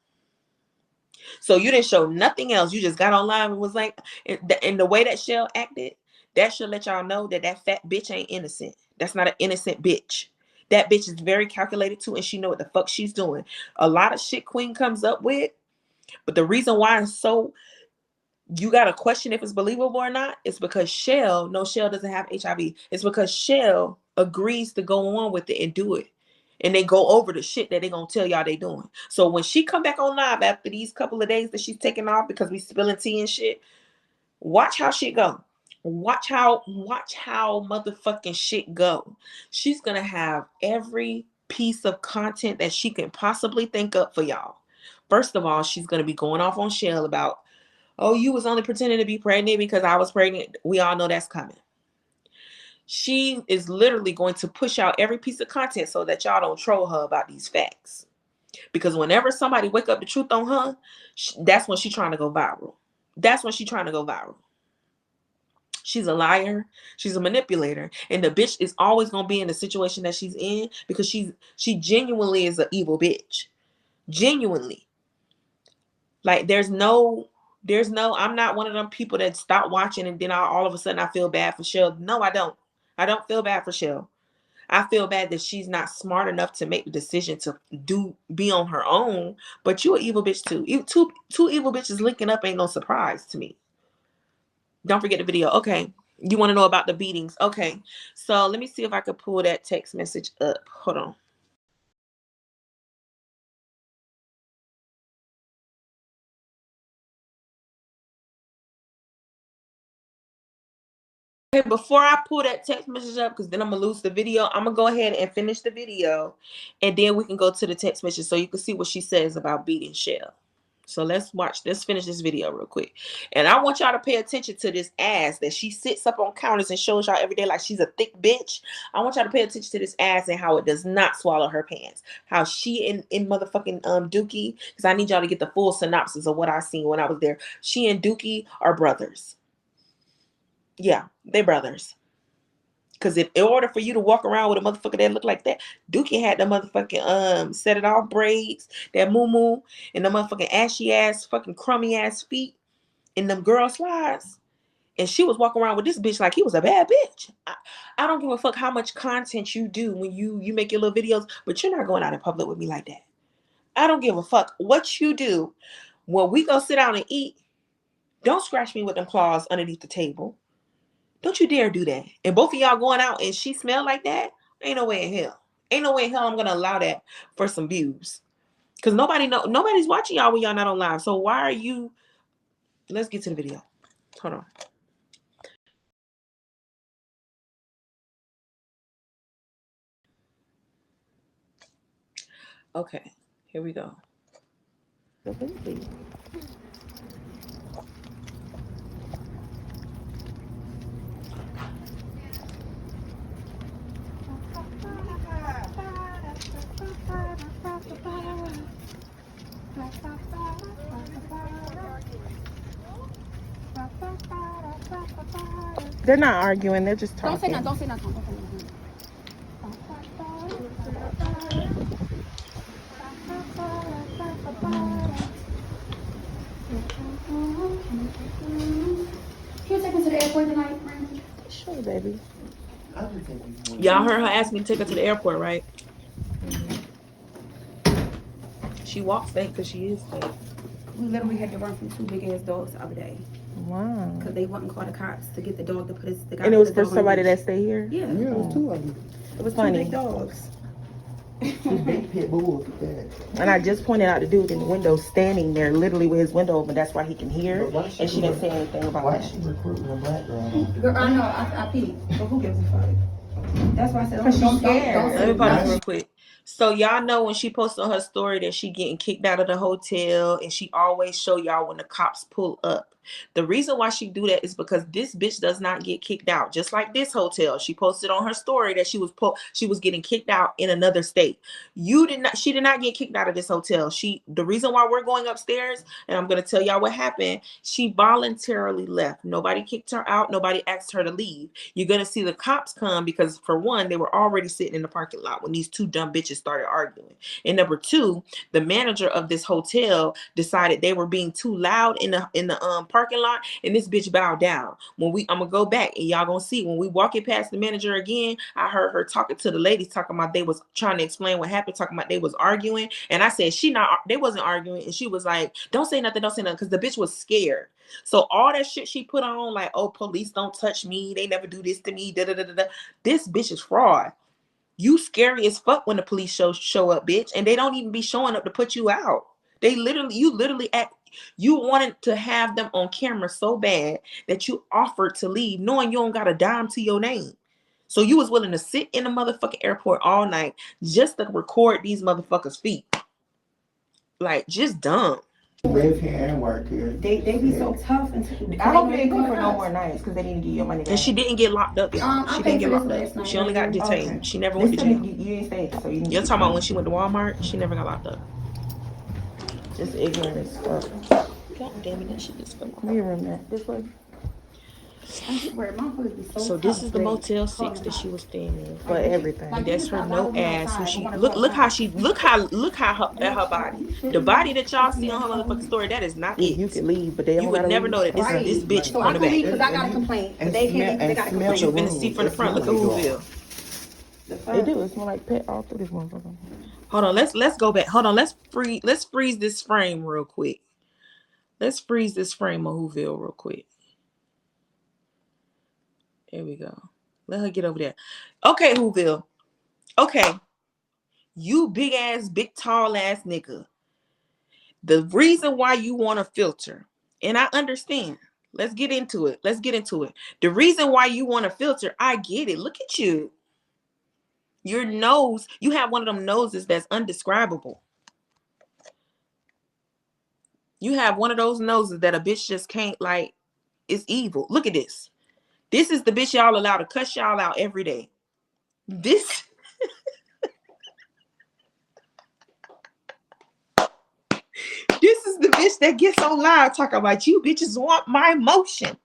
So you didn't show nothing else. You just got on live and was like, and the way that Shell acted, that should let y'all know that that fat bitch ain't innocent. That's not an innocent bitch. That bitch is very calculated too, and she know what the fuck she's doing. A lot of shit Queen comes up with, but the reason why it's so, you got to question if it's believable or not, it's because Shell doesn't have HIV. It's because Shell agrees to go on with it and do it. And they go over the shit that they gonna tell y'all they doing. So when she come back on live after these couple of days that she's taking off because we spilling tea and shit, watch how shit go. Watch how motherfucking shit go. She's gonna have every piece of content that she can possibly think up for y'all. First of all, she's gonna be going off on Shell about, oh, you was only pretending to be pregnant because I was pregnant. We all know that's coming. She is literally going to push out every piece of content so that y'all don't troll her about these facts. Because whenever somebody wake up the truth on her, that's when she's trying to go viral. She's a liar. She's a manipulator. And the bitch is always going to be in the situation that she's in because she genuinely is an evil bitch. Genuinely. Like there's no, I'm not one of them people that stop watching and then all of a sudden I feel bad for Shell. No, I don't. I don't feel bad for Shell. I feel bad that she's not smart enough to make the decision to be on her own. But you an evil bitch too. Two evil bitches linking up ain't no surprise to me. Don't forget the video. Okay. You want to know about the beatings. Okay. So let me see if I could pull that text message up. Hold on. Okay, before I pull that text message up, because then I'm going to lose the video, I'm going to go ahead and finish the video, and then we can go to the text message so you can see what she says about beating Shell. So let's finish this video real quick. And I want y'all to pay attention to this ass that she sits up on counters and shows y'all every day like she's a thick bitch. I want y'all to pay attention to this ass and how it does not swallow her pants. How she in motherfucking Dookie, because I need y'all to get the full synopsis of what I seen when I was there. She and Dookie are brothers. Yeah, they brothers. Because in order for you to walk around with a motherfucker that look like that, Dookie had the motherfucking set it off braids, that moo and the motherfucking ashy ass, fucking crummy ass feet, and them girl slides. And she was walking around with this bitch like he was a bad bitch. I don't give a fuck how much content you do when you make your little videos, but you're not going out in public with me like that. I don't give a fuck what you do. When we go sit down and eat, don't scratch me with them claws underneath the table. Don't you dare do that. And both of y'all going out and she smell like that, ain't no way in hell. Ain't no way in hell I'm going to allow that for some views. Because nobody's watching y'all when y'all not on live. So why are you... Let's get to the video. Hold on. Okay. Here we go. They're not arguing. They're just talking. Don't say nothing. Can you take me to the airport tonight, friend? Sure, baby. Y'all heard her ask me to take her to the airport, right? She walks fake because she is fake. We literally had to run from two big ass dogs the other day. Wow. Because they wouldn't call the cops to get the dog to put his... And it was for somebody that stay here? Yeah. Yeah, it was two of them. It was Funny. two big dogs. Two big pit bulls with that. And I just pointed out the dude in the window standing there literally with his window open. That's why he can hear. And she didn't say anything about Why that. is she recruiting a black girl? Girl, I know, I peeped. But who gives a fuck? That's why I said, Because she's scared. don't Let me pause this real quick. So y'all know when she posted on her story that she getting kicked out of the hotel, and she always show y'all when the cops pull up. The reason why she do that is because this bitch does not get kicked out. Just like this hotel, she posted on her story that she was getting kicked out in another state. She did not get kicked out of this hotel. The reason why we're going upstairs, and I'm gonna tell y'all what happened. She voluntarily left. Nobody kicked her out. Nobody asked her to leave. You're gonna see the cops come because, for one, they were already sitting in the parking lot when these two dumb bitches started arguing. And number two, the manager of this hotel decided they were being too loud in the parking lot, and this bitch bowed down. I'm gonna go back and y'all gonna see when we walking past the manager again, I heard her talking to the ladies, talking about they was trying to explain what happened, talking about they was arguing, and I said they wasn't arguing, and she was like, don't say nothing, because the bitch was scared. So all that shit she put on, like, oh, police don't touch me, they never do this to me, da da da da. This bitch is fraud. You scary as fuck when the police show up, bitch, and they don't even be showing up to put you out. You literally you wanted to have them on camera so bad that you offered to leave, knowing you don't got a dime to your name. So you was willing to sit in the motherfucking airport all night just to record these motherfuckers' feet. Like, just dumb. Live here and work here. They be so tough and I hope you ain't pay for no more nights because they need to give your money back. And she didn't get locked up, y'all. I She paid didn't get for locked this up. last She night, only got right? detained. Okay. She never went to jail. You ain't stayed, so you need You're to talking about when she went to Walmart? She never got locked up. just ignorant as fuck. God damn it, that shit is fun. Come here, room that. This way. So this is the Motel 6 that she was staying in. For everything. And that's her no ass. When she look how at her body. The body that y'all see on her motherfucking story, that is not You it. can leave, but they don't You would gotta never leave. know that this bitch So on I the can leave back. because I got a complaint. But they can't leave because they got a smell But you complaint. finna see from the front. Look at Whoville. They do. It smell like pet all through this motherfucker. Hold on, let's go back. Hold on, let's freeze this frame real quick. Let's freeze this frame of Whoville real quick. There we go. Let her get over there. Okay, Whoville. Okay. You big tall ass nigga. The reason why you want to filter, and I understand. Let's get into it. The reason why you want to filter, I get it. Look at you. Your nose, you have one of them noses that's undescribable. You have one of those noses that a bitch just can't, like, it's evil. Look at this. This is the bitch y'all allow to cuss y'all out every day. This is the bitch that gets on live talking about you bitches want my emotion.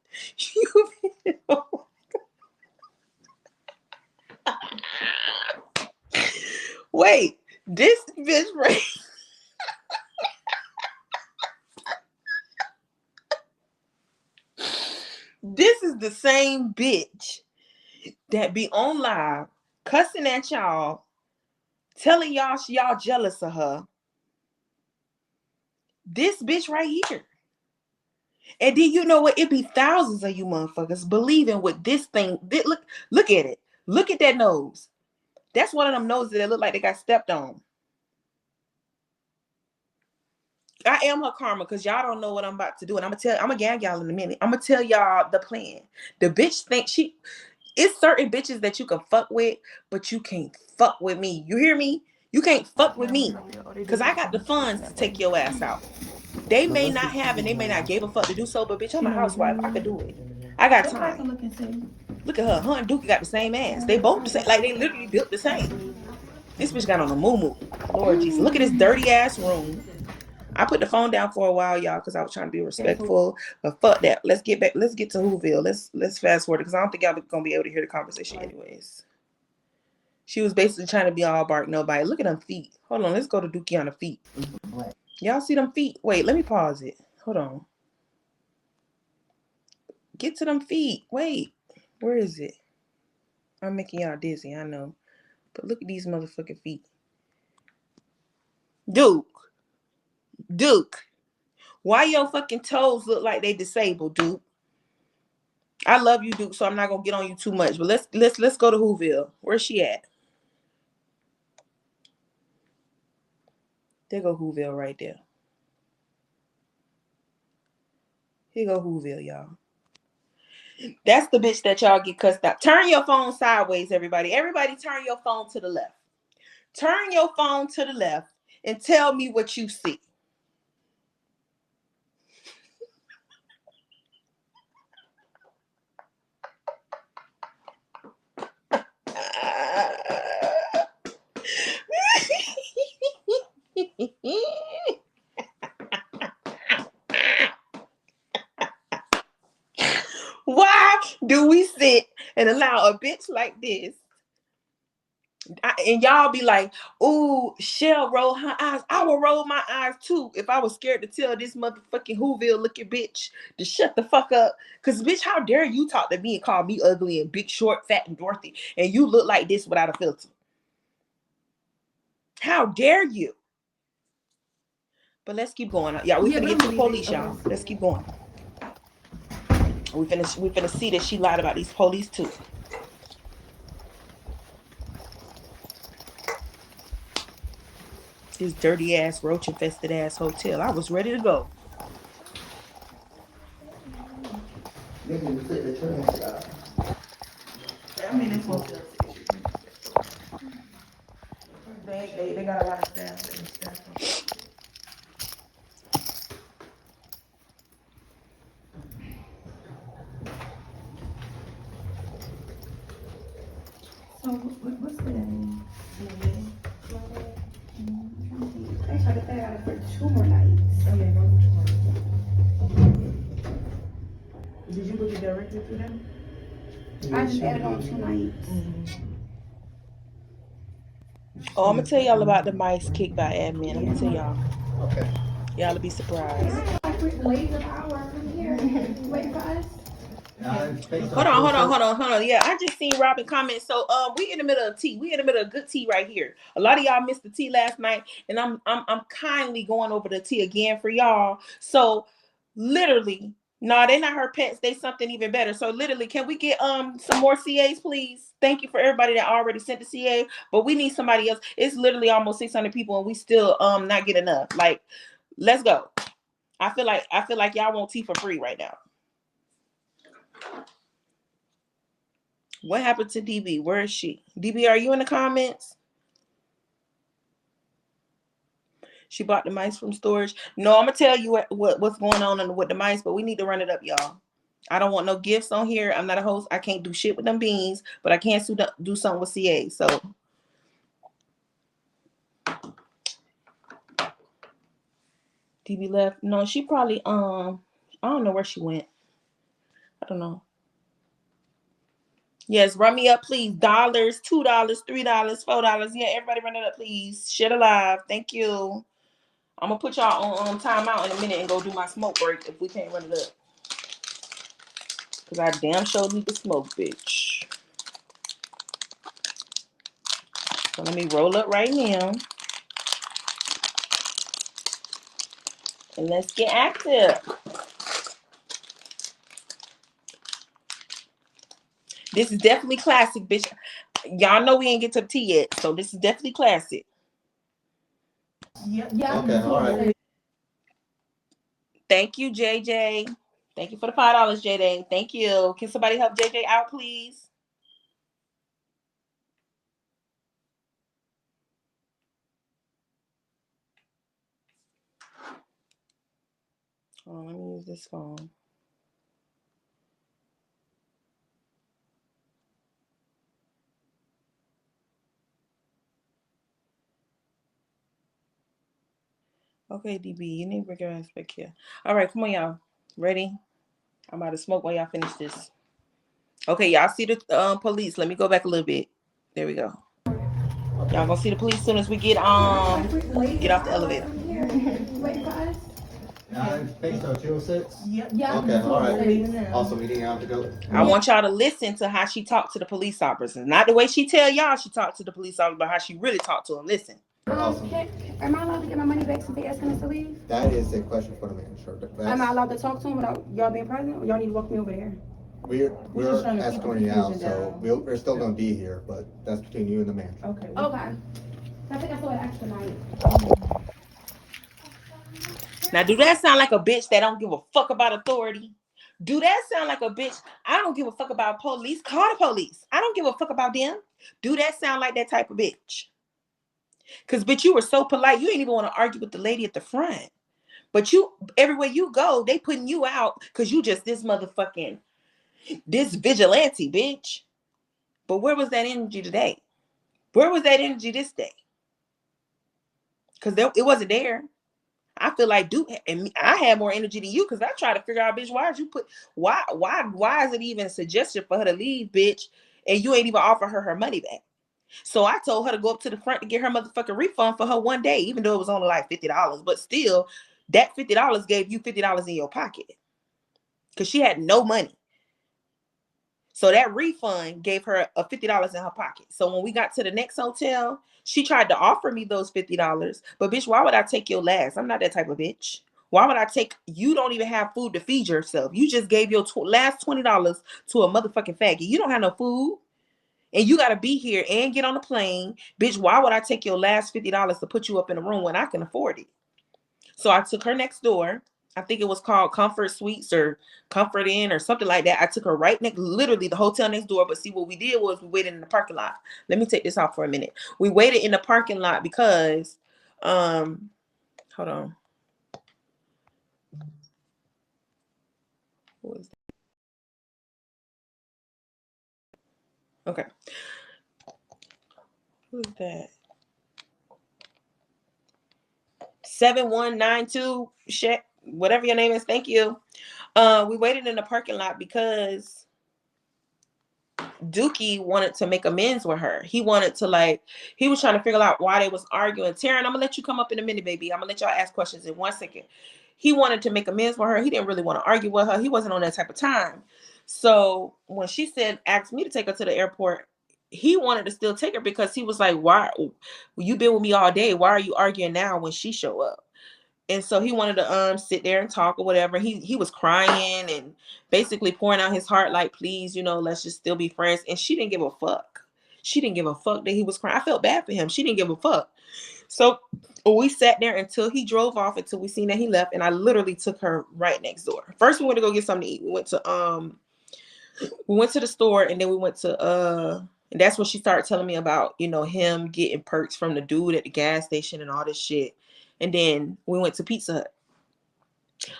Wait, this bitch right. This is the same bitch that be on live cussing at y'all, telling y'all y'all jealous of her. This bitch right here. And then you know what? It be thousands of you motherfuckers believing with this thing. Look at it. Look at that nose. That's one of them noses that look like they got stepped on. I am her karma because y'all don't know what I'm about to do. And I'm gonna gag y'all in a minute. I'm gonna tell y'all the plan. The bitch thinks it's certain bitches that you can fuck with, but you can't fuck with me. You hear me? You can't fuck with me because I got the funds to take your ass out. They may not have and they may not give a fuck to do so, but bitch, I'm a housewife. I could do it. I got time. Look at her. Her and Dookie got the same ass. They both the same. Like, they literally built the same. This bitch got on a moo-moo. Lord Jesus. Look at this dirty ass room. I put the phone down for a while, y'all, because I was trying to be respectful. But fuck that. Let's get back. Let's get to Whoville. Let's fast forward because I don't think y'all gonna be able to hear the conversation anyways. She was basically trying to be all bark, no bite. Look at them feet. Hold on. Let's go to Dookie on the feet. Y'all see them feet? Wait, let me pause it. Hold on. Get to them feet. Wait. Where is it? I'm making y'all dizzy, I know. But look at these motherfucking feet. Duke. Why your fucking toes look like they disabled, Duke? I love you, Duke, so I'm not gonna get on you too much. But let's go to Whoville. Where's she at? There go Whoville right there. Here go Whoville, y'all. That's the bitch that y'all get cussed out. Turn your phone sideways, everybody. Everybody turn your phone to the left. Turn your phone to the left and tell me what you see. Why do we sit and allow a bitch like this? And y'all be like, "Ooh, Shell roll her eyes." I will roll my eyes too if I was scared to tell this motherfucking Whoville looking bitch to shut the fuck up. Cause bitch, how dare you talk to me and call me ugly and big, short, fat, and Dorothy, and you look like this without a filter? How dare you? But let's keep going. Yeah, we finna get to the police, y'all. Let's keep going. We finna see that she lied about these police too. This dirty ass, roach infested ass hotel. I was ready to go. They need to take the trash out. I mean, it's hotel. They got a lot of staff. So what's the name? They tried to pay out for 2 more nights. Okay, go to Did you book it directly to them? I just added on 2 nights. Oh, I'm gonna tell y'all about the mice kicked by admin. I'm gonna tell y'all. Okay. Y'all be surprised. Like we're waiting an hour here, waiting for us. Hold on. Yeah, I just seen Robin comment. So we in the middle of tea. We in the middle of good tea right here. A lot of y'all missed the tea last night, and I'm kindly going over the tea again for y'all. So literally, no, they're not her pets. They something even better. So literally, can we get some more CAs, please? Thank you for everybody that already sent the CA, but we need somebody else. It's literally almost 600 people, and we still not get enough. Like, let's go. I feel like y'all want tea for free right now. What happened to DB? Where is she? DB, are you in the comments? She bought the mice from storage. No, I'm gonna tell you what's going on with the mice, but we need to run it up, y'all. I don't want no gifts on here. I'm not a host. I can't do shit with them beans, but I can do something with CA. So DB left. No, she probably I don't know where she went. I don't know. Yes, run me up, please. $1, $2, $3, $4. Yeah, everybody run it up, please. Shit alive. Thank you. I'm gonna put y'all on timeout in a minute and go do my smoke break if we can't run it up. Cause I damn sure need to smoke, bitch. So let me roll up right now. And let's get active. This is definitely classic, bitch. Y'all know we ain't get to the tea yet, so this is definitely classic. Yeah. Okay, all right. Thank you, JJ. Thank you for the $5, JJ. Thank you. Can somebody help JJ out, please? Oh, let me use this phone. Okay, DB, you need to bring your ass back here. All right, come on, y'all. Ready? I'm about to smoke while y'all finish this. Okay, y'all see the police. Let me go back a little bit. There we go. Y'all gonna see the police as soon as we get off the elevator. Waiting for us. 9-206? Yeah. Okay, all right. Also, we didn't have to go. I want y'all to listen to how she talked to the police officers. Not the way she tell y'all she talked to the police officer, but how she really talked to them. Listen. Awesome. Am I allowed to get my money back since they asking us to leave? That is a question for the manager. Am I allowed to talk to him without y'all being present? Or y'all need to walk me over there? We're just trying to keep escorting you the out, confusion so down. we're still gonna be here, but that's between you and the manager. Okay. Okay. I think I saw an extra night. Now, do that sound like a bitch that don't give a fuck about authority? Do that sound like a bitch? I don't give a fuck about police. Call the police. I don't give a fuck about them. Do that sound like that type of bitch? Cause bitch, you were so polite. You ain't even want to argue with the lady at the front. But you, everywhere you go, they putting you out because you just this motherfucking, this vigilante, bitch. But where was that energy today? Where was that energy this day? Because it wasn't there. I feel like Duke and me, I had more energy than you because I try to figure out, bitch, why is it even a suggestion for her to leave, bitch, and you ain't even offer her money back? So I told her to go up to the front to get her motherfucking refund for her one day, even though it was only like $50. But still, that $50 gave you $50 in your pocket because she had no money. So that refund gave her a $50 in her pocket. So when we got to the next hotel, she tried to offer me those $50. But bitch, why would I take your last? I'm not that type of bitch. Why would I take, you don't even have food to feed yourself. You just gave your last $20 to a motherfucking faggot. You don't have no food. And you got to be here and get on the plane. Bitch, why would I take your last $50 to put you up in a room when I can afford it? So I took her next door. I think it was called Comfort Suites or Comfort Inn or something like that. I took her right next, literally the hotel next door. But see, what we did was we waited in the parking lot. Let me take this off for a minute. We waited in the parking lot because, hold on. What was that? Okay. Who's that? 7192 shit, whatever your name is. Thank you. We waited in the parking lot because Dookie wanted to make amends with her. He wanted to he was trying to figure out why they was arguing. Taryn, I'm gonna let you come up in a minute, baby. I'm gonna let y'all ask questions in 1 second. He wanted to make amends with her. He didn't really want to argue with her. He wasn't on that type of time. So when she asked me to take her to the airport, he wanted to still take her because he was like, why, you been with me all day, why are you arguing now when she show up? And so he wanted to sit there and talk or whatever. He was crying and basically pouring out his heart, like, please, let's just still be friends. And she didn't give a fuck. She didn't give a fuck that he was crying. I felt bad for him. She didn't give a fuck. So we sat there until he drove off, until we seen that he left, and I literally took her right next door. First, we went to go get something to eat. We went to the store, and then we went to and that's when she started telling me about, him getting perks from the dude at the gas station and all this shit. And then we went to Pizza Hut.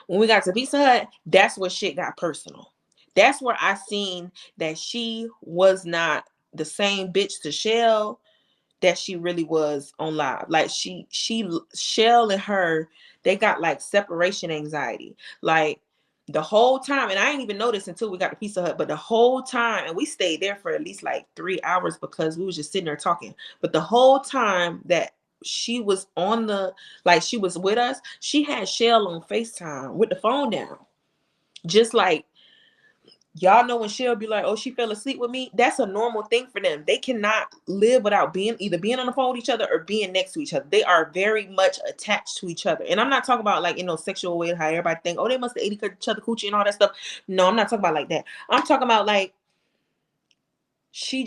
When we got to Pizza Hut, that's where shit got personal. That's where I seen that she was not the same bitch to Shell that she really was on live. Like Shell and her, they got like separation anxiety. Like the whole time, and I didn't even notice until we got to Pizza Hut, but the whole time, and we stayed there for at least like 3 hours because we was just sitting there talking. But the whole time that she was she was with us, she had Shell on FaceTime with the phone down. Just like, y'all know when Shell be like, oh, she fell asleep with me. That's a normal thing for them. They cannot live without either being on the phone with each other or being next to each other. They are very much attached to each other. And I'm not talking about like, sexual way, how everybody think, oh, they must have ate each other coochie and all that stuff. No, I'm not talking about like that. I'm talking about like, she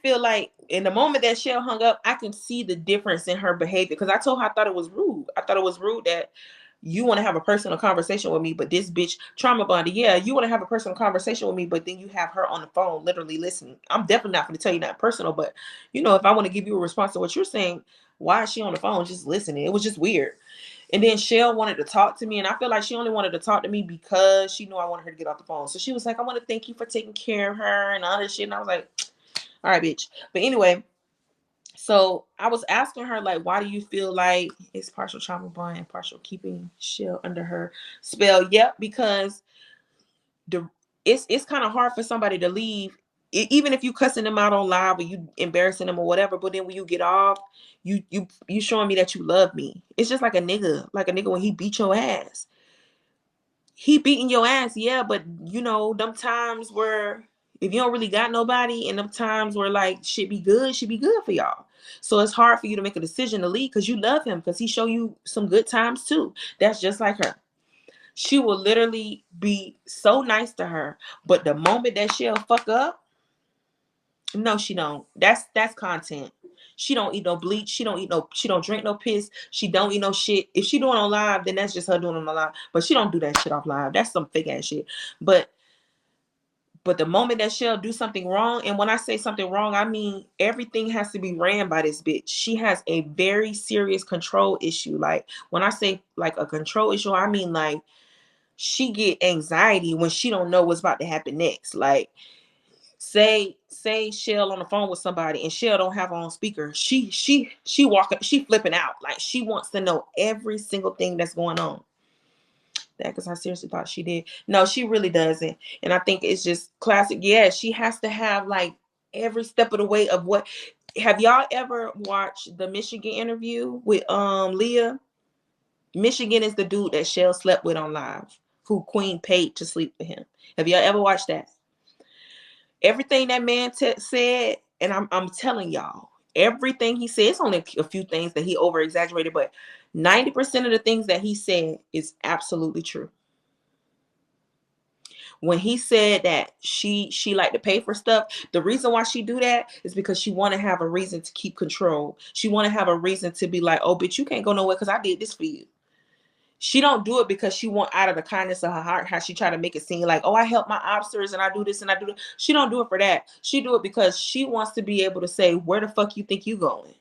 feel like in the moment that Shell hung up, I can see the difference in her behavior. Because I told her I thought it was rude. I thought it was rude that you want to have a personal conversation with me, but this bitch trauma bonded. Yeah, you want to have a personal conversation with me, but then you have her on the phone literally listening. I'm definitely not going to tell you that personal, but if I want to give you a response to what you're saying, why is she on the phone just listening? It was just weird. And then Shell wanted to talk to me, and I feel like she only wanted to talk to me because she knew I wanted her to get off the phone. So she was like, I want to thank you for taking care of her and all this shit. And I was like, all right, bitch. But anyway, so I was asking her, like, why do you feel like it's partial trauma bond and partial keeping Shell under her spell? Yep, because it's kind of hard for somebody to leave, even if you cussing them out on live or you embarrassing them or whatever. But then when you get off, you showing me that you love me. It's just like a nigga when he beat your ass. He beating your ass, yeah, but them times where if you don't really got nobody, and them times where like should be good for y'all. So it's hard for you to make a decision to leave because you love him, because he show you some good times too. That's just like her. She will literally be so nice to her, but the moment that she'll fuck up, no, she don't. That's content. She don't eat no bleach. She don't drink no piss. She don't eat no shit. If she doing on live, then that's just her doing on the live. But she don't do that shit off live. That's some fake ass shit. But But the moment that Shell do something wrong, and when I say something wrong, I mean everything has to be ran by this bitch. She has a very serious control issue. Like when I say like a control issue, I mean like she get anxiety when she don't know what's about to happen next. Like say Shell on the phone with somebody and Shell don't have her on speaker. She walking, she flipping out. Like she wants to know every single thing that's going on. That because I seriously thought she did. No, she really doesn't. And I think it's just classic. Yeah, she has to have like every step of the way of what. Have y'all ever watched the Michigan interview with Leah? Michigan is the dude that Shell slept with on live, who Queen paid to sleep with him. Have y'all ever watched that? Everything that man said, and I'm telling y'all, everything he said, it's only a few things that he over exaggerated, but 90% of the things that he said is absolutely true. When he said that she like to pay for stuff, the reason why she do that is because she want to have a reason to keep control. She want to have a reason to be like, oh, bitch, you can't go nowhere because I did this for you. She don't do it because she want out of the kindness of her heart, how she try to make it seem like, oh, I help my obsters and I do this and I do that. She don't do it for that. She do it because she wants to be able to say, where the fuck you think you going?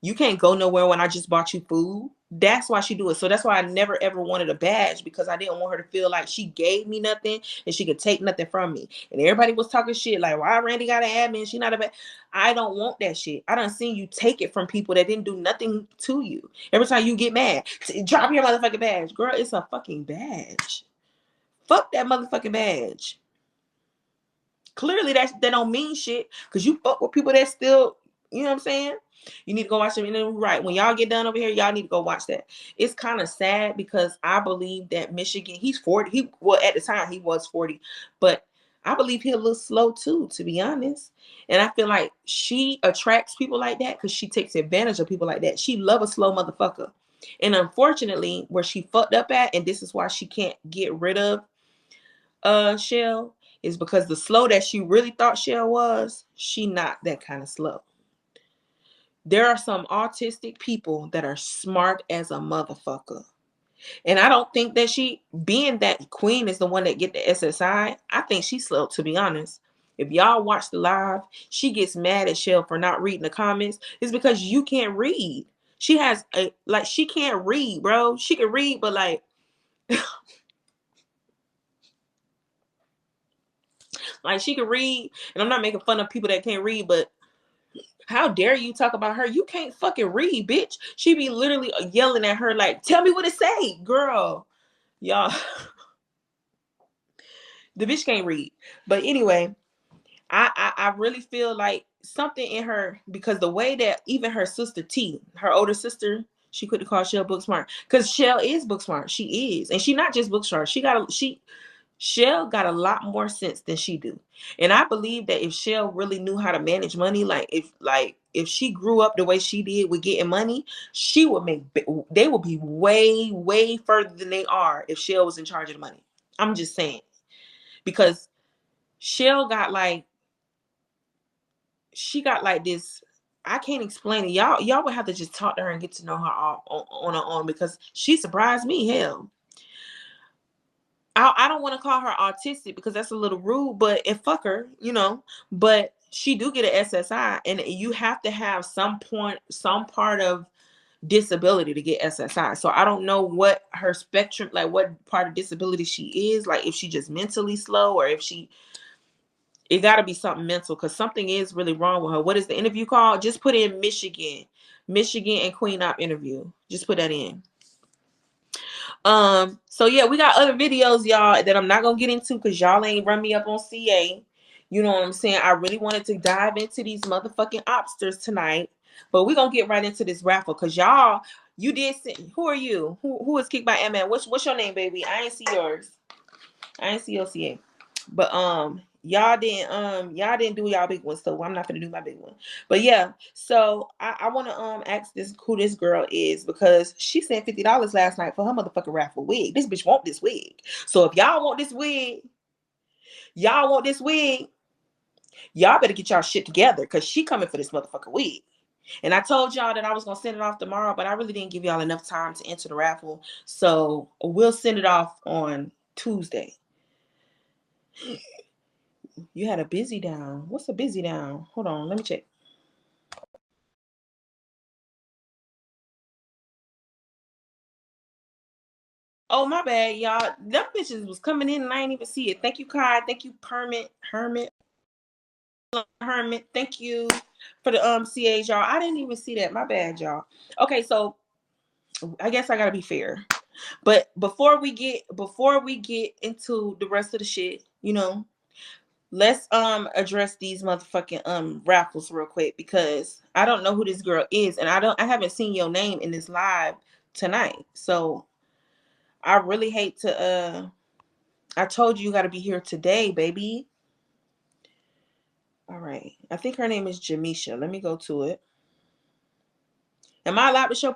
You can't go nowhere when I just bought you food. That's why she do it. So that's why I never ever wanted a badge, because I didn't want her to feel like she gave me nothing and she could take nothing from me. And everybody was talking shit like, why Randy got an admin? She not a bad. I don't want that shit. I done seen you take it from people that didn't do nothing to you. Every time you get mad, drop your motherfucking badge. Girl, it's a fucking badge. Fuck that motherfucking badge. Clearly that don't mean shit, because you fuck with people that still, you know what I'm saying? You need to go watch them. And then, right, when y'all get done over here, y'all need to go watch that. It's kind of sad because I believe that Michigan, he's 40. Well, at the time he was 40, but I believe he's a little slow too, to be honest. And I feel like she attracts people like that because she takes advantage of people like that. She love a slow motherfucker. And unfortunately, where she fucked up at, and this is why she can't get rid of Shell, is because the slow that she really thought Shell was, she not that kind of slow. There are some autistic people that are smart as a motherfucker. And I don't think that she, being that Queen is the one that get the SSI, I think she's slow, to be honest. If y'all watch the live, she gets mad at Shell for not reading the comments. It's because you can't read. She has she can't read, bro. She can read, but like, like she can read, and I'm not making fun of people that can't read, but how dare you talk about her? You can't fucking read, bitch. She be literally yelling at her like, tell me what it say, girl. Y'all, the bitch can't read. But anyway, I really feel like something in her, because the way that even her sister T, her older sister, she couldn't call Shell book smart, because Shell is book smart. She is, and she not just book smart. Shell got a lot more sense than she do. And I believe that if Shell really knew how to manage money, if she grew up the way she did with getting money, she would they would be way, way further than they are if Shell was in charge of the money. I'm just saying. Because Shell got like, she got like this, I can't explain it. Y'all would have to just talk to her and get to know her on her own, because she surprised me. Hell, I don't want to call her autistic because that's a little rude, but fuck her, you know. But she do get an SSI, and you have to have some part of disability to get SSI. So I don't know what her spectrum, like what part of disability she is, like if she just mentally slow, or if it got to be something mental, because something is really wrong with her. What is the interview called? Just put in Michigan and Queen Op interview. Just put that in. So yeah, we got other videos, y'all, that I'm not gonna get into because y'all ain't run me up on CA. You know what I'm saying? I really wanted to dive into these motherfucking obsters tonight, but we're gonna get right into this raffle, because y'all, you did who are you? Who is kicked by M-Man? What's your name, baby? I ain't see yours. I ain't see your CA. But y'all didn't do y'all big one, so I'm not gonna do my big one. But yeah, so I want to ask this who this girl is, because she sent $50 last night for her motherfucking raffle wig. This bitch want this wig. So if y'all want this wig, y'all better get y'all shit together, because she coming for this motherfucking wig. And I told y'all that I was gonna send it off tomorrow, but I really didn't give y'all enough time to enter the raffle, so we'll send it off on Tuesday. you had a busy down. What's a busy down? Hold on, let me check. Oh, my bad, y'all. Them bitches was coming in and I didn't even see it. Thank you, Kai. Thank you, Hermit. Thank you for the CAs, y'all. I didn't even see that. My bad, y'all. Okay, so I guess I gotta be fair. But before we get into the rest of the shit, you know, let's address these motherfucking raffles real quick, because I don't know who this girl is, and I haven't seen your name in this live tonight. So I really hate to I told you gotta be here today, baby. All right. I think her name is Jamisha. Let me go to it. Am I allowed to show